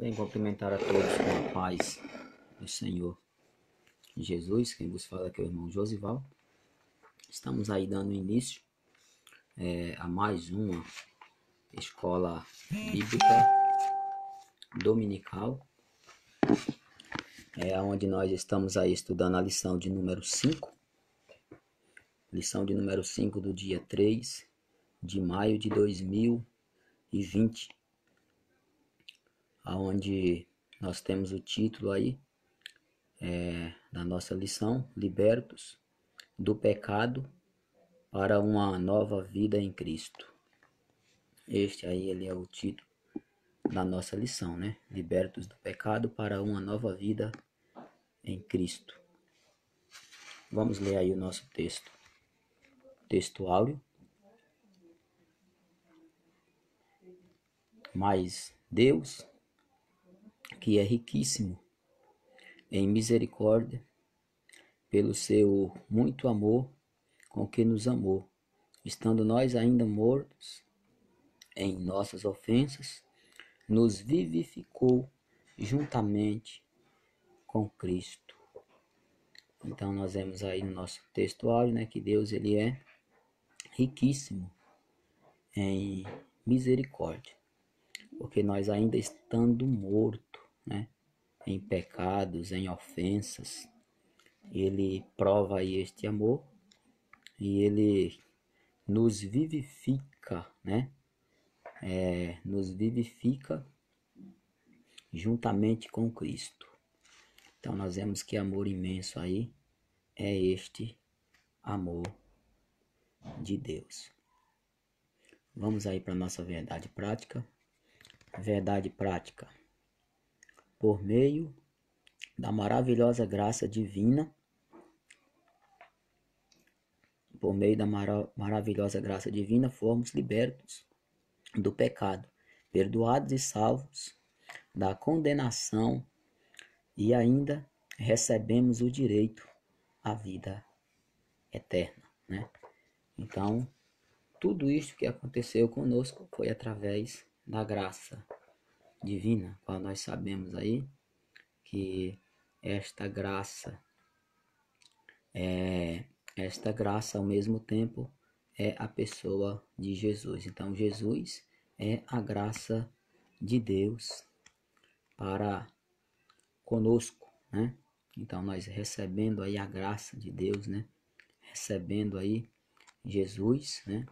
Bem, cumprimentar a todos com a paz do Senhor Jesus. Quem vos fala aqui é o irmão Josival. Estamos aí dando início a mais uma escola bíblica dominical, onde nós estamos aí estudando a lição de número 5. Lição de número 5 do dia 3 de maio de 2020. Onde nós temos o título aí da nossa lição: Libertos do pecado para uma nova vida em Cristo. Este aí ele é o título da nossa lição, né? Libertos do pecado para uma nova vida em Cristo. Vamos ler aí o nosso texto áureo. Mas Deus, que é riquíssimo em misericórdia, pelo seu muito amor com que nos amou, estando nós ainda mortos em nossas ofensas, nos vivificou juntamente com Cristo. Então nós vemos aí no nosso texto áureo, né, que Deus ele é riquíssimo em misericórdia, porque nós ainda estando morto, né, em pecados, em ofensas, ele prova aí este amor e ele nos vivifica, né? Nos vivifica juntamente com Cristo. Então nós vemos que amor imenso aí é este amor de Deus. Vamos aí para a nossa verdade prática. Verdade prática. Por meio da maravilhosa graça divina, fomos libertos do pecado, perdoados e salvos da condenação e ainda recebemos o direito à vida eterna, né? Então, tudo isso que aconteceu conosco foi através da graça divina, qual nós sabemos aí que esta graça ao mesmo tempo é a pessoa de Jesus. Então Jesus é a graça de Deus para conosco, né? Então nós recebendo aí a graça de Deus, né? Recebendo aí Jesus, né?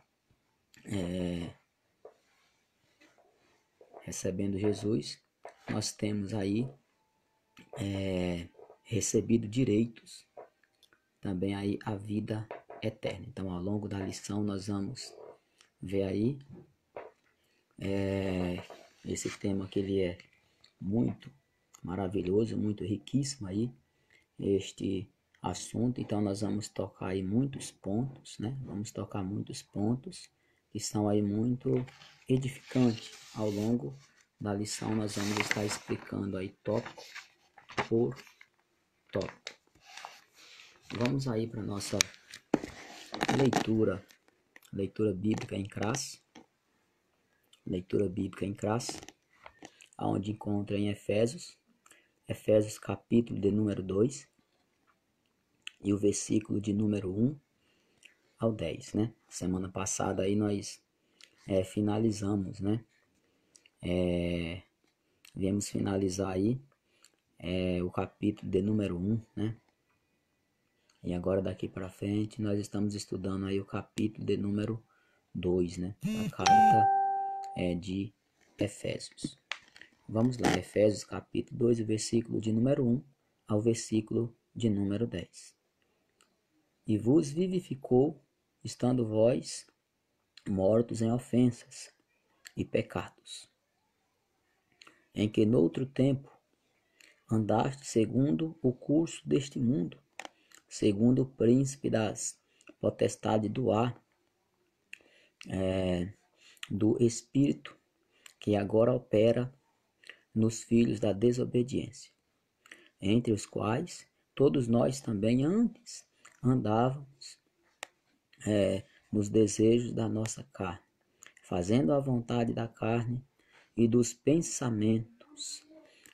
Recebendo Jesus, nós temos aí recebido direitos também aí a vida eterna. Então ao longo da lição nós vamos ver aí esse tema que ele é muito maravilhoso, muito riquíssimo aí, este assunto. Então nós vamos tocar aí muitos pontos, né? Vamos tocar muitos pontos que são aí muito edificantes. Ao longo da lição nós vamos estar explicando aí tópico por tópico. Vamos aí para nossa leitura bíblica em classe. Leitura bíblica em classe, aonde encontra em Efésios capítulo de número 2 e o versículo de número 1 ao 10, né? Semana passada aí nós finalizamos, né? Viemos finalizar aí o capítulo de número 1, né? E agora daqui para frente nós estamos estudando aí o capítulo de número 2, né? Da carta de Efésios. Vamos lá, Efésios capítulo 2, o versículo de número 1 ao versículo de número 10. E vos vivificou, estando vós mortos em ofensas e pecados, em que noutro tempo andaste segundo o curso deste mundo, segundo o príncipe das potestades do ar, do Espírito, que agora opera nos filhos da desobediência, entre os quais todos nós também antes andávamos nos desejos da nossa carne, fazendo a vontade da carne e dos pensamentos,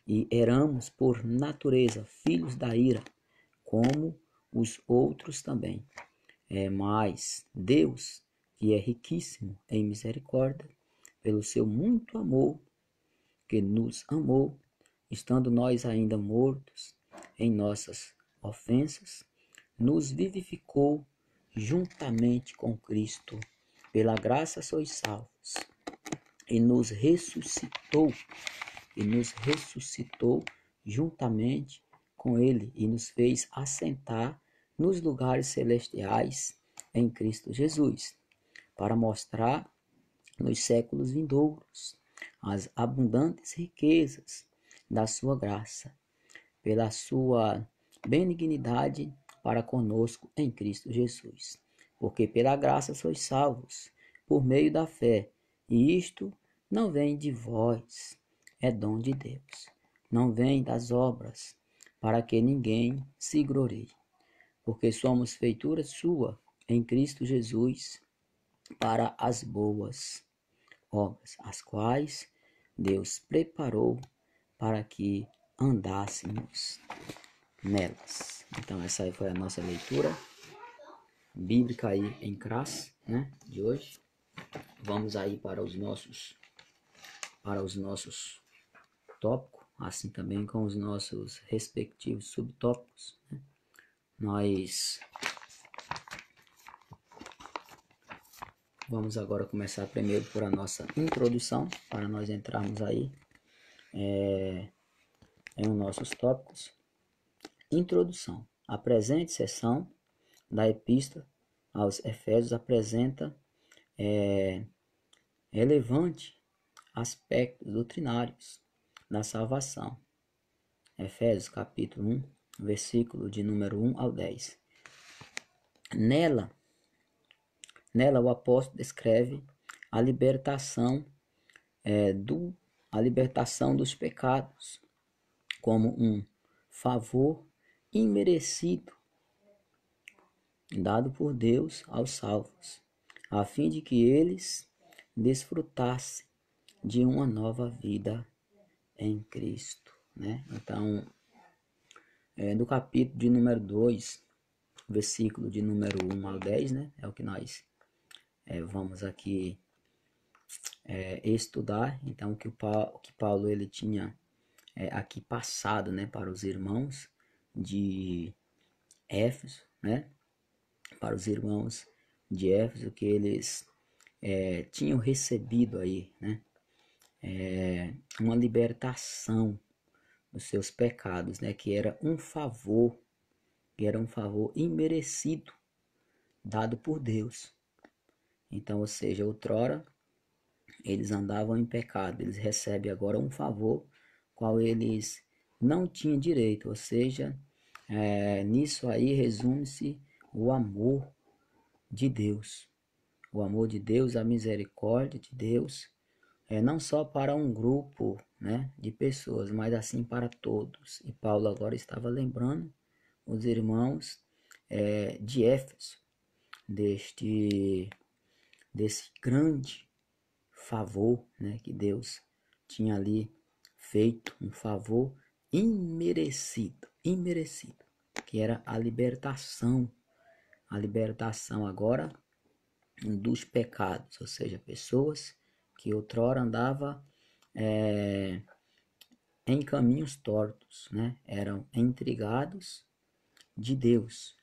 e éramos por natureza filhos da ira, como os outros também. Mas Deus, que é riquíssimo em misericórdia, pelo seu muito amor que nos amou, estando nós ainda mortos em nossas ofensas, nos vivificou juntamente com Cristo. Pela graça sois salvos, e nos ressuscitou juntamente com ele e nos fez assentar nos lugares celestiais em Cristo Jesus, para mostrar nos séculos vindouros as abundantes riquezas da sua graça, pela sua benignidade para conosco em Cristo Jesus. Porque pela graça sois salvos, por meio da fé, e isto não vem de vós, é dom de Deus. Não vem das obras, para que ninguém se glorie. Porque somos feitura sua em Cristo Jesus, para as boas obras, as quais Deus preparou para que andássemos nelas. Então essa aí foi a nossa leitura bíblica aí em classe, né, de hoje. Vamos aí para os nossos tópicos, assim também com os nossos respectivos subtópicos, né? Nós vamos agora começar primeiro por a nossa introdução, para nós entrarmos aí em nossos tópicos. Introdução. A presente seção da Epístola aos Efésios apresenta relevante aspectos doutrinários da salvação. Efésios capítulo 1, versículo de número 1 ao 10. Nela o apóstolo descreve a libertação dos pecados como um favor imerecido dado por Deus aos salvos, a fim de que eles desfrutassem de uma nova vida em Cristo, né? Então, do capítulo de número 2, versículo de número 1 ao 10, né? É o que nós vamos aqui estudar. Então, o que Paulo ele tinha aqui passado, né, para os irmãos de Éfeso, né? Para os irmãos de Éfeso, que eles tinham recebido aí, né? Uma libertação dos seus pecados, né? Que era um favor imerecido dado por Deus. Então, ou seja, outrora eles andavam em pecado, eles recebem agora um favor qual eles não tinham direito, ou seja, nisso aí resume-se o amor de Deus. O amor de Deus, a misericórdia de Deus, não só para um grupo, né, de pessoas, mas assim para todos. E Paulo agora estava lembrando os irmãos de Éfeso, desse grande favor, né, que Deus tinha ali feito, um favor imerecido, que era a libertação agora dos pecados, ou seja, pessoas que outrora andavam em caminhos tortos, né? Eram intrigados de Deus,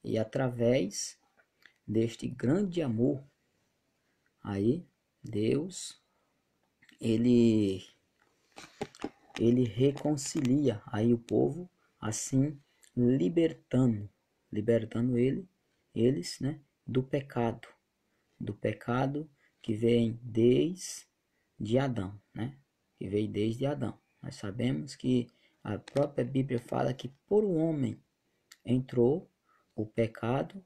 e através deste grande amor, aí Deus ele reconcilia aí o povo, assim libertando eles, né, do pecado que vem desde Adão, né? Que veio desde Adão. Nós sabemos que a própria Bíblia fala que por um homem entrou o pecado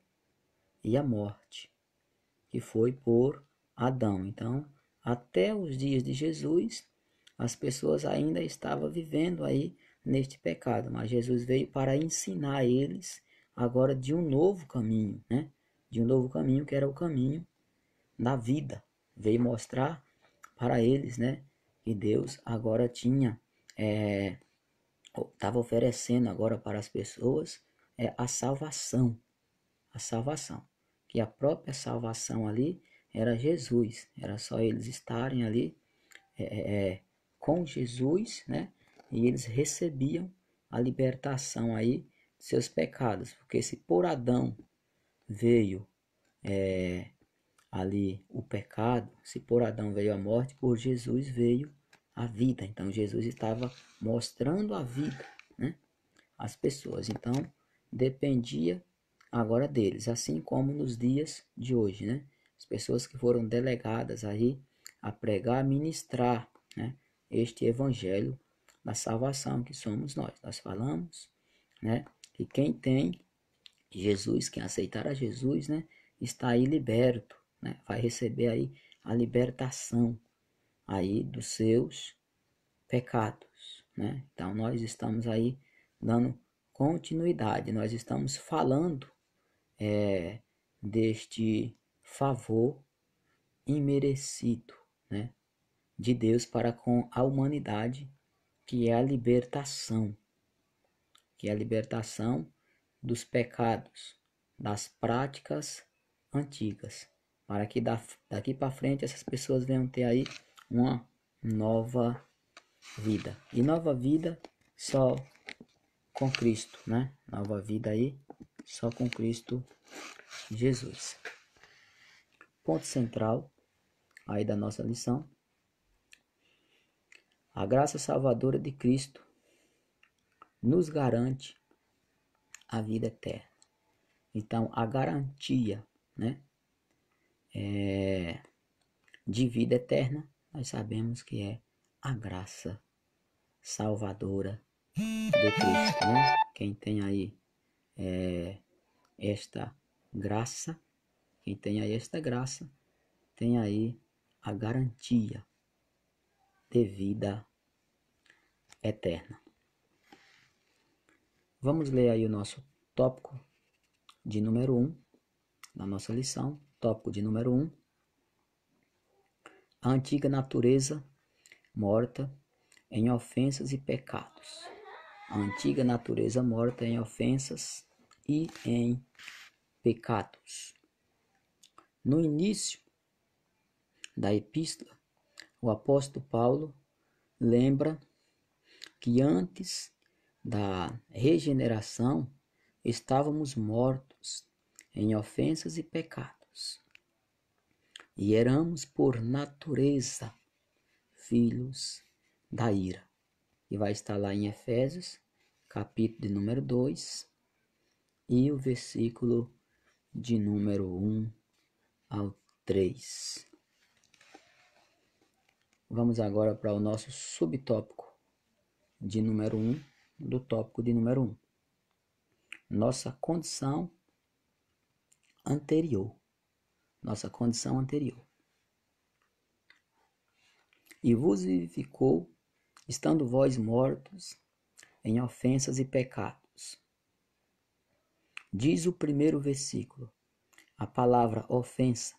e a morte, que foi por Adão. Então, até os dias de Jesus, as pessoas ainda estavam vivendo aí neste pecado, mas Jesus veio para ensinar eles agora de um novo caminho, né? De um novo caminho, que era o caminho da vida. Veio mostrar para eles, né, E Deus agora estava oferecendo agora para as pessoas a salvação. A salvação. Que a própria salvação ali era Jesus. Era só eles estarem ali com Jesus, né? E eles recebiam a libertação aí de seus pecados. Porque se por Adão veio ali o pecado, se por Adão veio a morte, por Jesus veio a vida. Então Jesus estava mostrando a vida, né, às pessoas. Então dependia agora deles, assim como nos dias de hoje, né? As pessoas que foram delegadas aí a pregar, a ministrar, né, este evangelho da salvação que somos nós. Nós falamos, né, que quem tem Jesus, quem aceitar a Jesus, né, está aí liberto, né, vai receber aí a libertação aí dos seus pecados, né? Então nós estamos aí dando continuidade, nós estamos falando deste favor imerecido, né, de Deus para com a humanidade, que é a libertação, que é a libertação dos pecados, das práticas antigas, para que daqui para frente essas pessoas venham ter aí uma nova vida. E nova vida só com Cristo, né? Nova vida aí só com Cristo Jesus. Ponto central aí da nossa lição: a graça salvadora de Cristo nos garante a vida eterna. Então, a garantia, né, de vida eterna, nós sabemos que é a graça salvadora de Cristo, né? Quem tem aí esta graça, quem tem aí esta graça, tem aí a garantia de vida eterna. Vamos ler aí o nosso tópico de número 1 na nossa lição. Tópico de número 1: a antiga natureza morta em ofensas e pecados. A antiga natureza morta em ofensas e em pecados. No início da epístola, o apóstolo Paulo lembra que antes da regeneração estávamos mortos em ofensas e pecados, e éramos por natureza filhos da ira. E vai estar lá em Efésios, capítulo de número 2, e o versículo de número 1 ao 3. Vamos agora para o nosso subtópico de número 1, do tópico de número 1. Nossa condição anterior. Nossa condição anterior. E vos vivificou, estando vós mortos em ofensas e pecados. Diz o primeiro versículo. A palavra ofensa,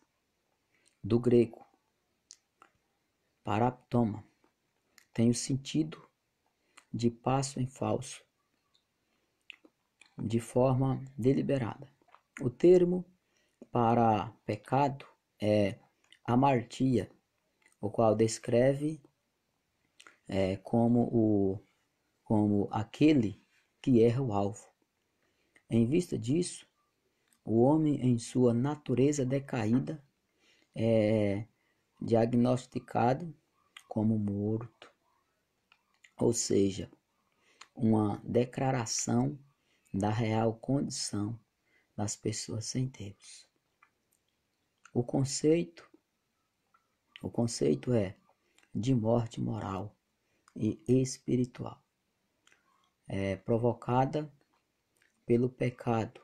do grego paraptoma, tem o sentido de passo em falso, de forma deliberada. O termo para pecado é amartia, o qual descreve como aquele que erra o alvo. Em vista disso, o homem, em sua natureza decaída, é diagnosticado como morto, ou seja, uma declaração da real condição das pessoas sem Deus. O conceito é de morte moral e espiritual, provocada pelo pecado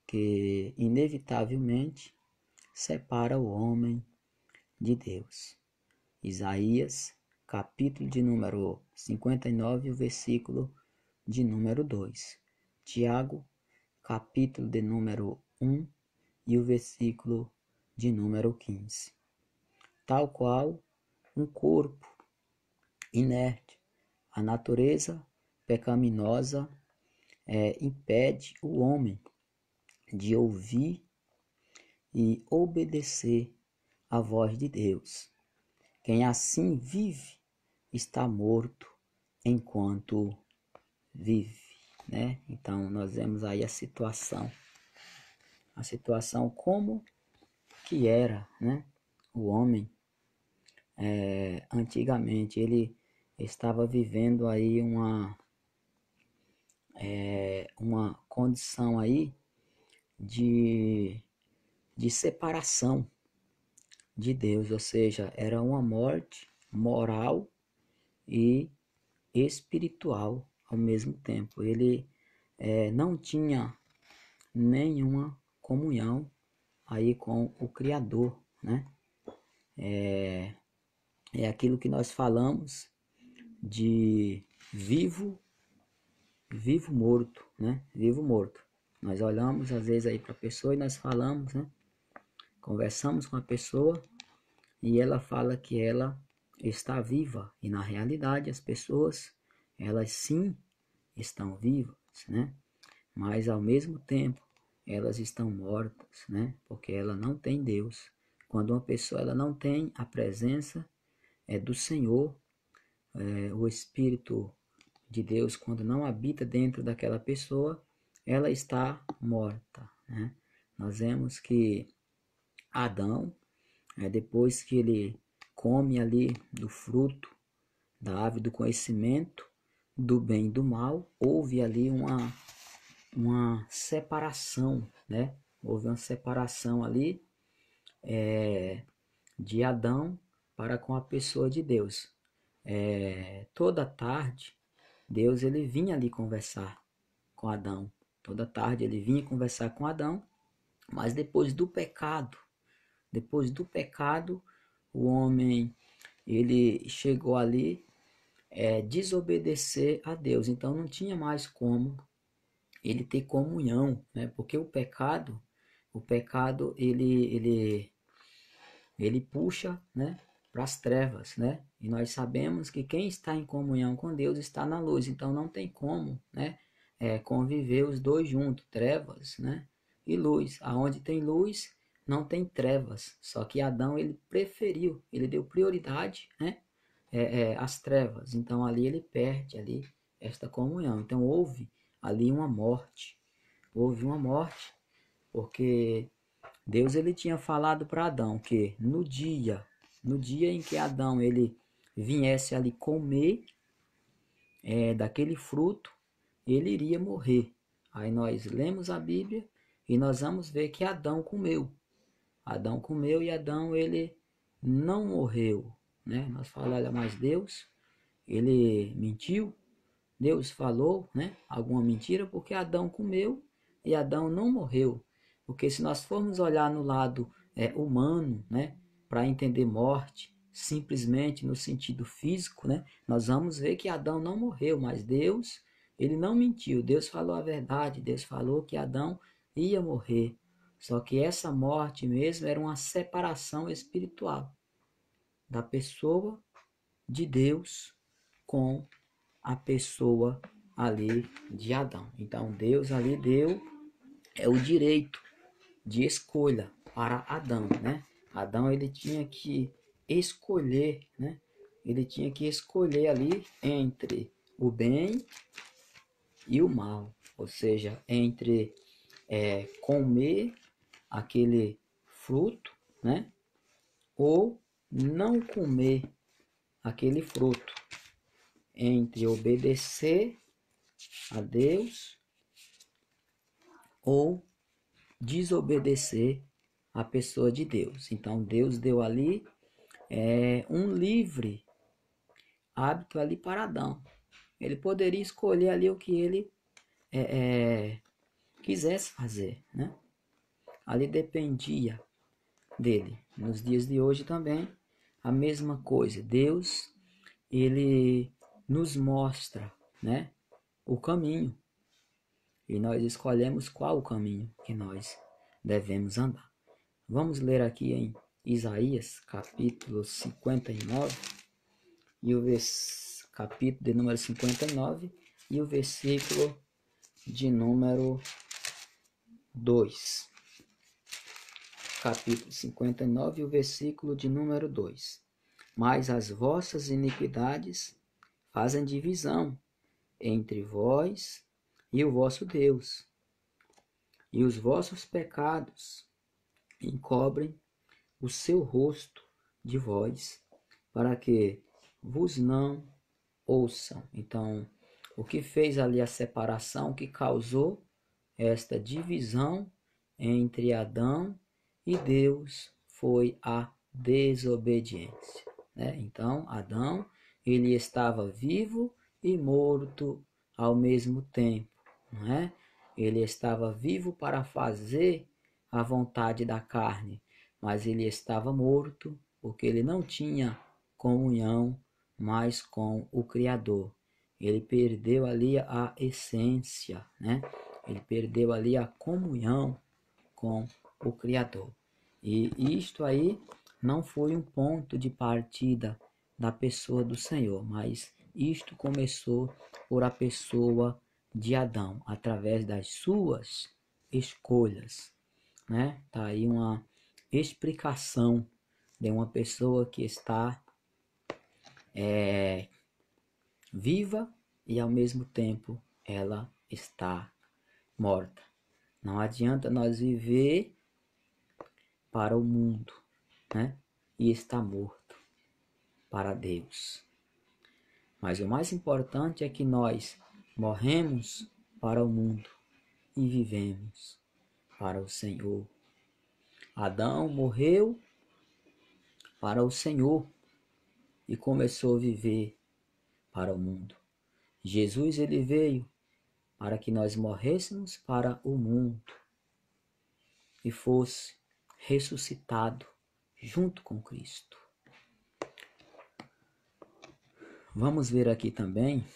que inevitavelmente separa o homem de Deus. Isaías, capítulo de número 59, o versículo de número 2. Tiago, capítulo de número 1 e o versículo de número 15. Tal qual um corpo inerte. A natureza pecaminosa impede o homem de ouvir e obedecer à voz de Deus. Quem assim vive está morto enquanto vive, né? Então nós vemos aí a situação como que era, né? O homem antigamente ele estava vivendo aí uma condição aí de separação de Deus, ou seja, era uma morte moral e espiritual ao mesmo tempo. Ele não tinha nenhuma comunhão aí com o Criador, né? É aquilo que nós falamos de vivo morto, né? Vivo morto. Nós olhamos às vezes aí para a pessoa e nós falamos, né? Conversamos com a pessoa e ela fala que ela está viva, e na realidade as pessoas, elas sim estão vivas, né? Mas ao mesmo tempo elas estão mortas, né? Porque ela não tem Deus. Quando uma pessoa ela não tem a presença do Senhor, o Espírito de Deus, quando não habita dentro daquela pessoa, ela está morta, né? Nós vemos que Adão, depois que ele come ali do fruto da árvore do conhecimento do bem e do mal, houve ali uma separação, né? Houve uma separação ali de Adão para com a pessoa de Deus. Toda tarde, Deus ele vinha ali conversar com Adão. Toda tarde ele vinha conversar com Adão, mas depois do pecado, o homem ele chegou ali desobedecer a Deus. Então não tinha mais como ele ter comunhão, né? Porque o pecado ele puxa, né, para as trevas, né? E nós sabemos que quem está em comunhão com Deus está na luz. Então não tem como, né, conviver os dois juntos, trevas, né, e luz. Aonde tem luz não tem trevas. Só que Adão ele preferiu, ele deu prioridade, né, às trevas. Então ali ele perde ali esta comunhão. Então houve ali uma morte. Houve uma morte porque Deus ele tinha falado para Adão que no dia em que Adão ele viesse ali comer daquele fruto, ele iria morrer. Aí nós lemos a Bíblia e nós vamos ver que Adão comeu. Adão comeu e Adão ele não morreu, né? Nós falamos, olha, mas Deus ele mentiu. Deus falou, né, alguma mentira, porque Adão comeu e Adão não morreu. Porque se nós formos olhar no lado humano, né, para entender morte, simplesmente no sentido físico, né, nós vamos ver que Adão não morreu, mas Deus, ele não mentiu. Deus falou a verdade, Deus falou que Adão ia morrer. Só que essa morte mesmo era uma separação espiritual da pessoa de Deus com a pessoa ali de Adão. Então Deus ali deu o direito de escolha para Adão, né? Adão ele tinha que escolher, né? Ele tinha que escolher ali entre o bem e o mal, ou seja, entre comer aquele fruto, né? Ou não comer aquele fruto, entre obedecer a Deus ou desobedecer a pessoa de Deus. Então Deus deu ali um livre hábito ali para Adão. Ele poderia escolher ali o que ele quisesse fazer, né? Ali dependia dele. Nos dias de hoje também a mesma coisa. Deus ele nos mostra, né, o caminho. E nós escolhemos qual o caminho que nós devemos andar. Vamos ler aqui em Isaías, capítulo 59, e o capítulo de número 59 e o versículo de número 2. Capítulo 59 e o versículo de número 2. Mas as vossas iniquidades fazem divisão entre vós e o vosso Deus, e os vossos pecados encobrem o seu rosto de vós, para que vos não ouçam. Então, o que fez ali a separação, que causou esta divisão entre Adão e Deus, foi a desobediência, né? Então, Adão, ele estava vivo e morto ao mesmo tempo, não é? Ele estava vivo para fazer a vontade da carne, mas ele estava morto porque ele não tinha comunhão mais com o Criador. Ele perdeu ali a essência, né? Ele perdeu ali a comunhão com o Criador. E isto aí não foi um ponto de partida da pessoa do Senhor, mas isto começou por a pessoa de Adão, através das suas escolhas, né? Tá aí uma explicação de uma pessoa que está viva e ao mesmo tempo ela está morta. Não adianta nós viver para o mundo, né? E estar morto para Deus. Mas o mais importante é que nós morremos para o mundo e vivemos para o Senhor. Adão morreu para o Senhor e começou a viver para o mundo. Jesus, ele veio para que nós morrêssemos para o mundo e fosse ressuscitado junto com Cristo. Vamos ver aqui também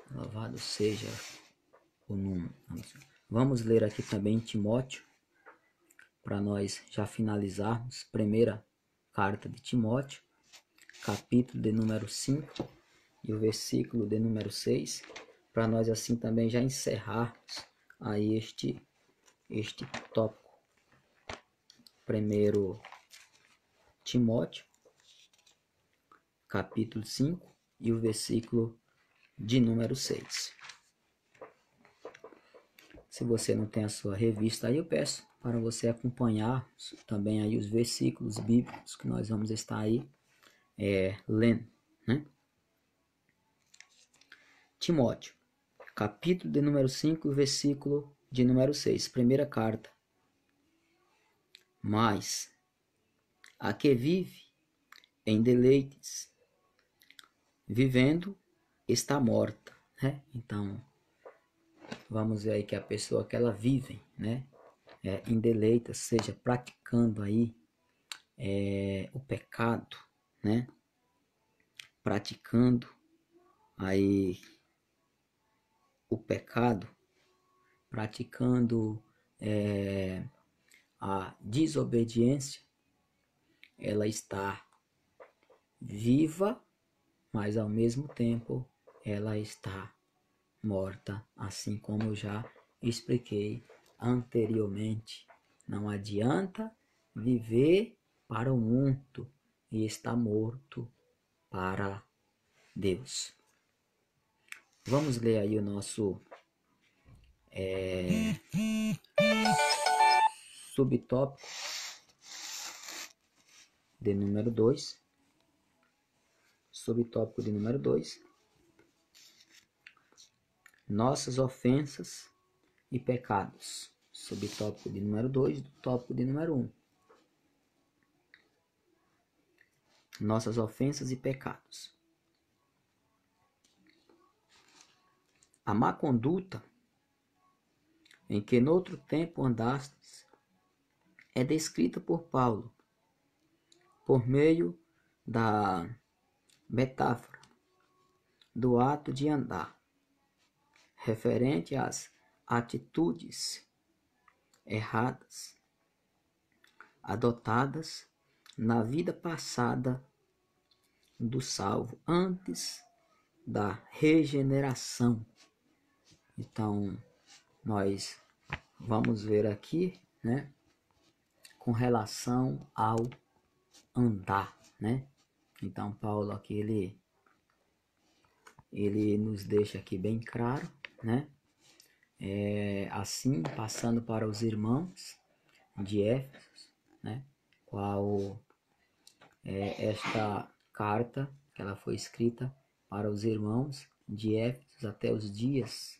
louvado seja o nome. Vamos ler aqui também Timóteo, para nós já finalizarmos. Primeira carta de Timóteo, capítulo de número 5 e o versículo de número 6, para nós assim também já encerrarmos aí este tópico. Primeiro Timóteo, capítulo 5 e o versículo de número 6. Se você não tem a sua revista aí, eu peço para você acompanhar também aí os versículos bíblicos que nós vamos estar aí lendo, né? Timóteo, capítulo de número 5, versículo de número 6, primeira carta. Mas a que vive em deleites, vivendo, está morta, né? Então, vamos ver aí que a pessoa que ela vive, né? Em deleites, seja praticando aí o pecado, né? Praticando aí o pecado, praticando a desobediência, ela está viva, mas ao mesmo tempo ela está morta, assim como eu já expliquei anteriormente. Não adianta viver para o mundo e estar morto para Deus. Vamos ler aí o nosso subtópico de número 2. Subtópico de número 2. Nossas ofensas e pecados. Subtópico de número 2 do tópico de número 1. Nossas ofensas e pecados. A má conduta em que noutro tempo andastes é descrita por Paulo por meio da metáfora do ato de andar, referente às atitudes erradas adotadas na vida passada do salvo, antes da regeneração. Então, nós vamos ver aqui, né, com relação ao andar, né? Então, Paulo aqui, ele nos deixa aqui bem claro, né? Assim, passando para os irmãos de Éfeso, né? Qual esta carta, que ela foi escrita para os irmãos de Éfeso até os dias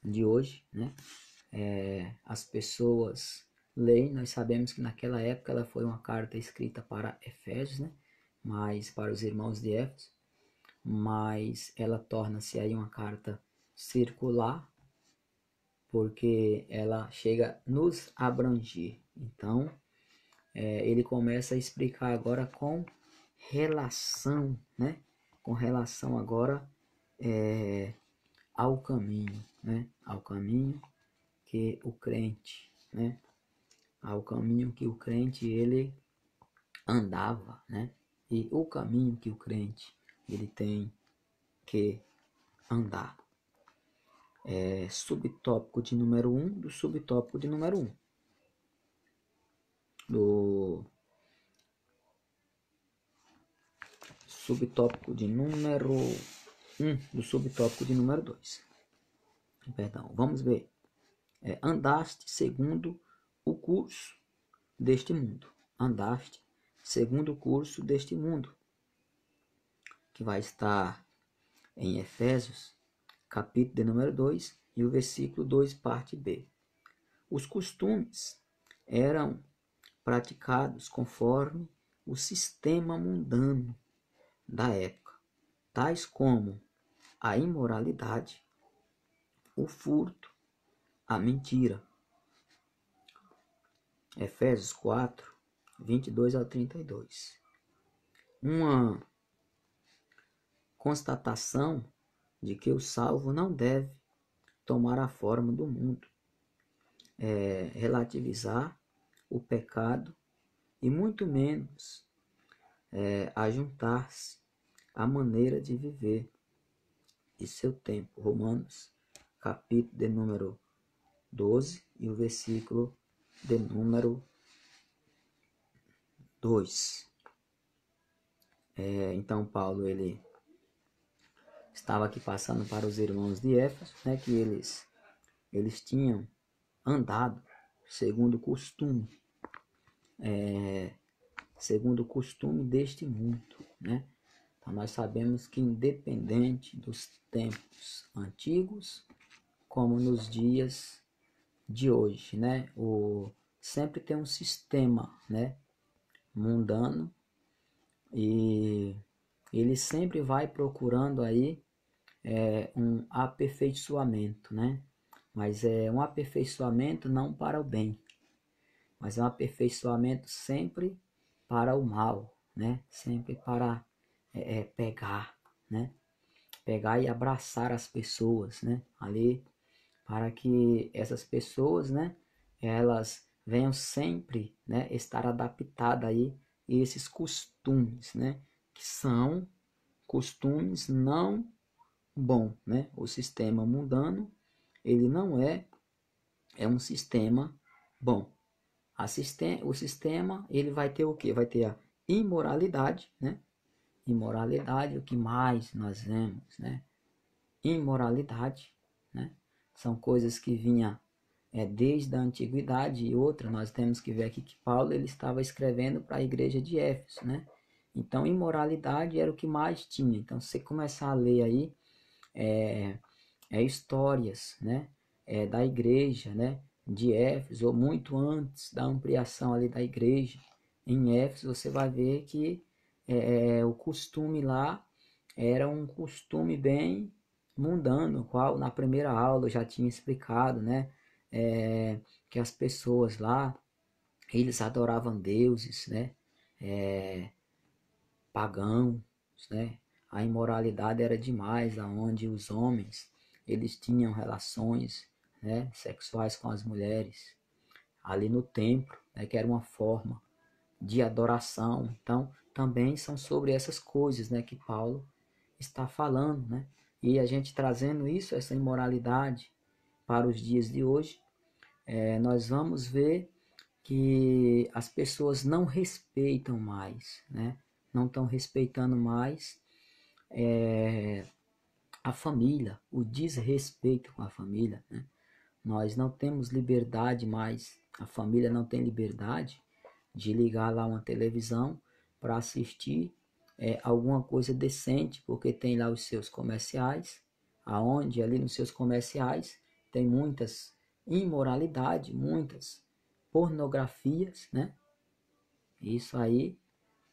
de hoje, né? As pessoas leem, nós sabemos que naquela época ela foi uma carta escrita para Efésios, né? Mas para os irmãos de Éfeso, mas ela torna-se aí uma carta circular, porque ela chega a nos abranger. Então, ele começa a explicar agora com relação, né? Com relação agora ao caminho, né? Ao caminho que o crente, né? Ao caminho que o crente ele andava, né? E o caminho que o crente ele tem que andar. Subtópico de número 1 do subtópico de número 1. Do subtópico de número 1 do subtópico de número 2. Perdão, vamos ver. Andaste segundo o curso deste mundo. Andaste segundo o curso deste mundo. Que vai estar em Efésios, capítulo de número 2 e o versículo 2, parte B. Os costumes eram praticados conforme o sistema mundano da época, tais como a imoralidade, o furto, a mentira. Efésios 4, 22 ao 32. Uma constatação de que o salvo não deve tomar a forma do mundo, relativizar o pecado e muito menos ajuntar-se à maneira de viver de seu tempo. Romanos, capítulo de número 12 e o versículo de número 2. Então Paulo ele estava aqui passando para os irmãos de Éfeso, né, que eles tinham andado segundo o costume, deste mundo, né? Então nós sabemos que independente dos tempos antigos, como nos dias de hoje, né? Sempre tem um sistema, né, mundano, e ele sempre vai procurando aí um aperfeiçoamento, né? Mas é um aperfeiçoamento não para o bem, mas é um aperfeiçoamento sempre para o mal, né? Sempre para pegar, né? Pegar e abraçar as pessoas, né? Ali, para que essas pessoas, né? Elas venham sempre, né? Estar adaptadas aí a esses costumes, né? Que são costumes não bom, né? O sistema mundano, ele não é um sistema bom. O sistema, ele vai ter o quê? Vai ter a imoralidade, né? Imoralidade, o que mais nós vemos, né? Imoralidade, né? São coisas que vinham desde a antiguidade, e outra, nós temos que ver aqui que Paulo ele estava escrevendo para a igreja de Éfeso, né? Então, imoralidade era o que mais tinha. Então, se você começar a ler aí, histórias, né, da igreja, né, de Éfeso, ou muito antes da ampliação ali da igreja em Éfeso, você vai ver que o costume lá era um costume bem mundano, qual na primeira aula eu já tinha explicado, né, que as pessoas lá, eles adoravam deuses, né, pagãos, né, a imoralidade era demais, aonde os homens eles tinham relações, né, sexuais com as mulheres ali no templo, né, que era uma forma de adoração. Então, também são sobre essas coisas, né, que Paulo está falando, né? E a gente trazendo isso, essa imoralidade para os dias de hoje, nós vamos ver que as pessoas não respeitam mais, né? Não estão respeitando mais a família, o desrespeito com a família, né? Nós não temos liberdade mais, a família não tem liberdade de ligar lá uma televisão para assistir alguma coisa decente, porque tem lá os seus comerciais, aonde ali nos seus comerciais tem muitas imoralidade, muitas pornografias, né? Isso aí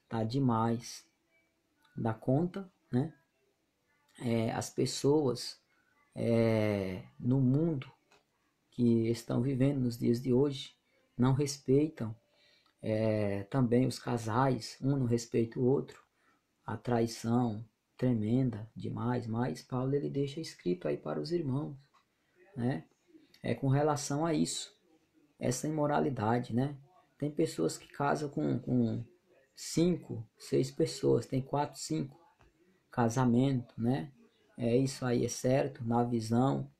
tá demais da conta, né? As pessoas no mundo que estão vivendo nos dias de hoje não respeitam também os casais, um não respeita o outro, a traição tremenda demais, mas Paulo ele deixa escrito aí para os irmãos, né? Com relação a isso, essa imoralidade, né? Tem pessoas que casam com 5, 6 pessoas, tem 4, 5 casamento, né? Isso aí é certo, na visão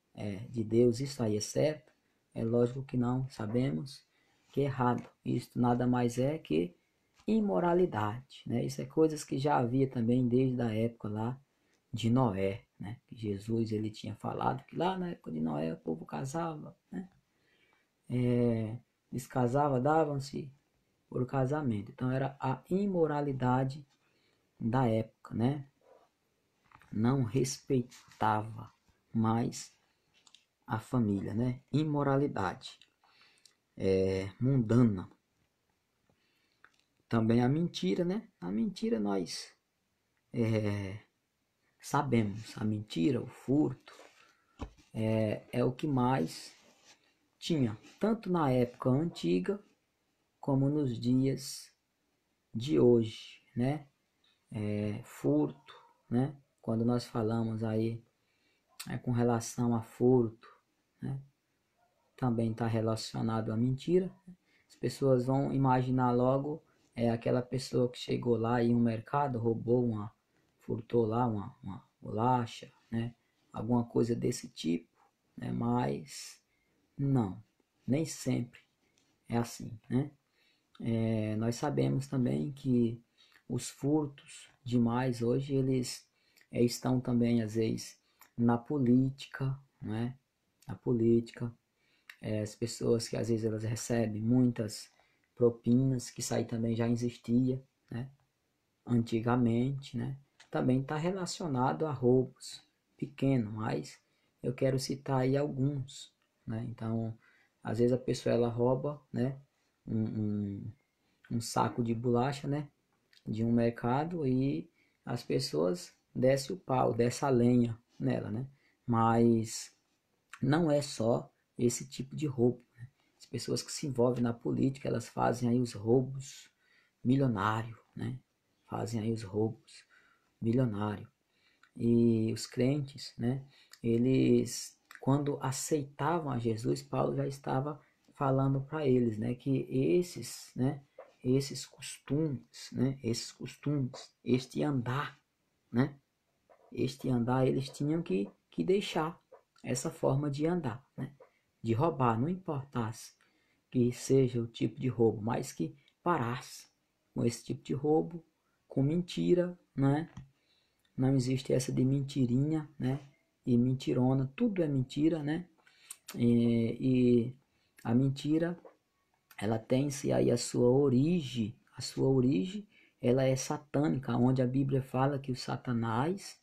de Deus, isso aí é certo? É lógico que não, sabemos que é errado. Isso nada mais é que imoralidade, né? Isso é coisas que já havia também desde a época lá de Noé, né? Que Jesus ele tinha falado que lá na época de Noé o povo casava, né? Descasava, davam-se por casamento. Então era a imoralidade da época, né? Não respeitava mais a família, né? Imoralidade mundana. Também a mentira, né? A mentira nós sabemos. A mentira, o furto, é o que mais tinha, tanto na época antiga como nos dias de hoje, né? Furto, né? Quando nós falamos aí com relação a furto, né? Também está relacionado à mentira. As pessoas vão imaginar logo aquela pessoa que chegou lá em um mercado, furtou lá uma bolacha, né? Alguma coisa desse tipo, né? Mas não, nem sempre é assim, né? Nós sabemos também que os furtos demais hoje eles estão também às vezes na política, né? Na política, as pessoas que às vezes elas recebem muitas propinas, que isso aí também já existia, né? Antigamente, né? Também está relacionado a roubos pequenos, mas eu quero citar aí alguns, né? Então, às vezes a pessoa ela rouba, né? Um saco de bolacha, né? De um mercado e as pessoas descem o pau, descem a lenha nela, né? Mas não é só esse tipo de roubo, né? As pessoas que se envolvem na política, elas fazem aí os roubos milionários, né? Fazem aí os roubos milionários. E os crentes, né? Eles, quando aceitavam a Jesus, Paulo já estava falando para eles, né? Que esses costumes, né? Esses costumes, este andar, né? Este andar eles tinham que deixar essa forma de andar, né? De roubar, não importasse que seja o tipo de roubo, mas que parasse com esse tipo de roubo, com mentira, né? Não existe essa de mentirinha, né? E mentirona, tudo é mentira, né? E a mentira, ela tem-se aí a sua origem, ela é satânica, onde a Bíblia fala que o Satanás,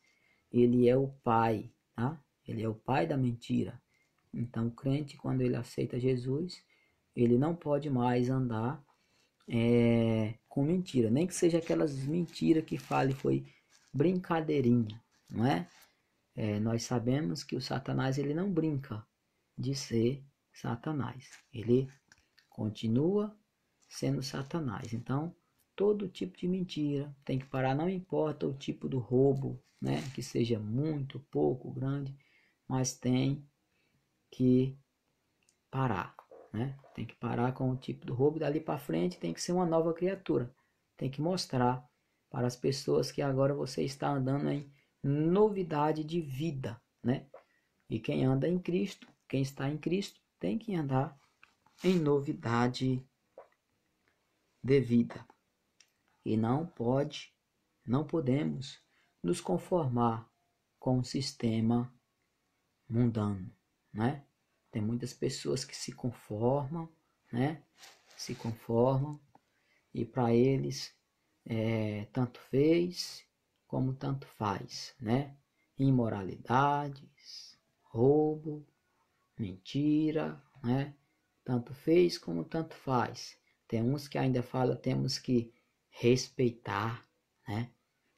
ele é o pai, tá? Ele é o pai da mentira. Então o crente, quando ele aceita Jesus, ele não pode mais andar com mentira, nem que seja aquelas mentiras que fale foi brincadeirinha, não é? Nós sabemos que o Satanás ele não brinca de ser Satanás, ele continua sendo Satanás. Então, todo tipo de mentira tem que parar, não importa o tipo do roubo, né? Que seja muito, pouco, grande, mas tem que parar. né? Tem que parar com o tipo do roubo, dali para frente tem que ser uma nova criatura. Tem que mostrar para as pessoas que agora você está andando em novidade de vida, né? E quem anda em Cristo, quem está em Cristo, tem que andar em novidade de vida. E não podemos nos conformar com o sistema mundano, né? Tem muitas pessoas que se conformam, né? Se conformam e para eles tanto fez como tanto faz, né? Imoralidades, roubo, mentira, né? Tanto fez como tanto faz. Tem uns que ainda falam, temos que respeitar, né?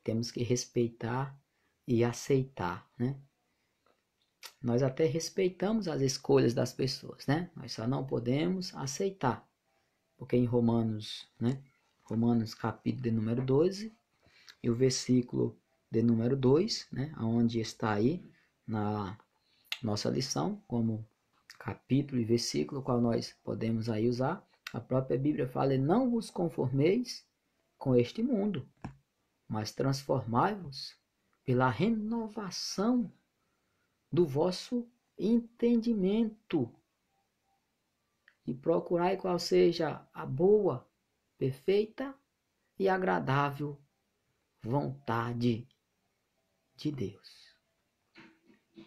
Temos que respeitar e aceitar, né? Nós até respeitamos as escolhas das pessoas, né? Nós só não podemos aceitar. Porque em Romanos, né? Romanos capítulo de número 12 e o versículo de número 2, né? Onde está aí na nossa lição, como capítulo e versículo, qual nós podemos aí usar. A própria Bíblia fala, não vos conformeis com este mundo, mas transformai-vos pela renovação do vosso entendimento e procurai qual seja a boa, perfeita e agradável vontade de Deus.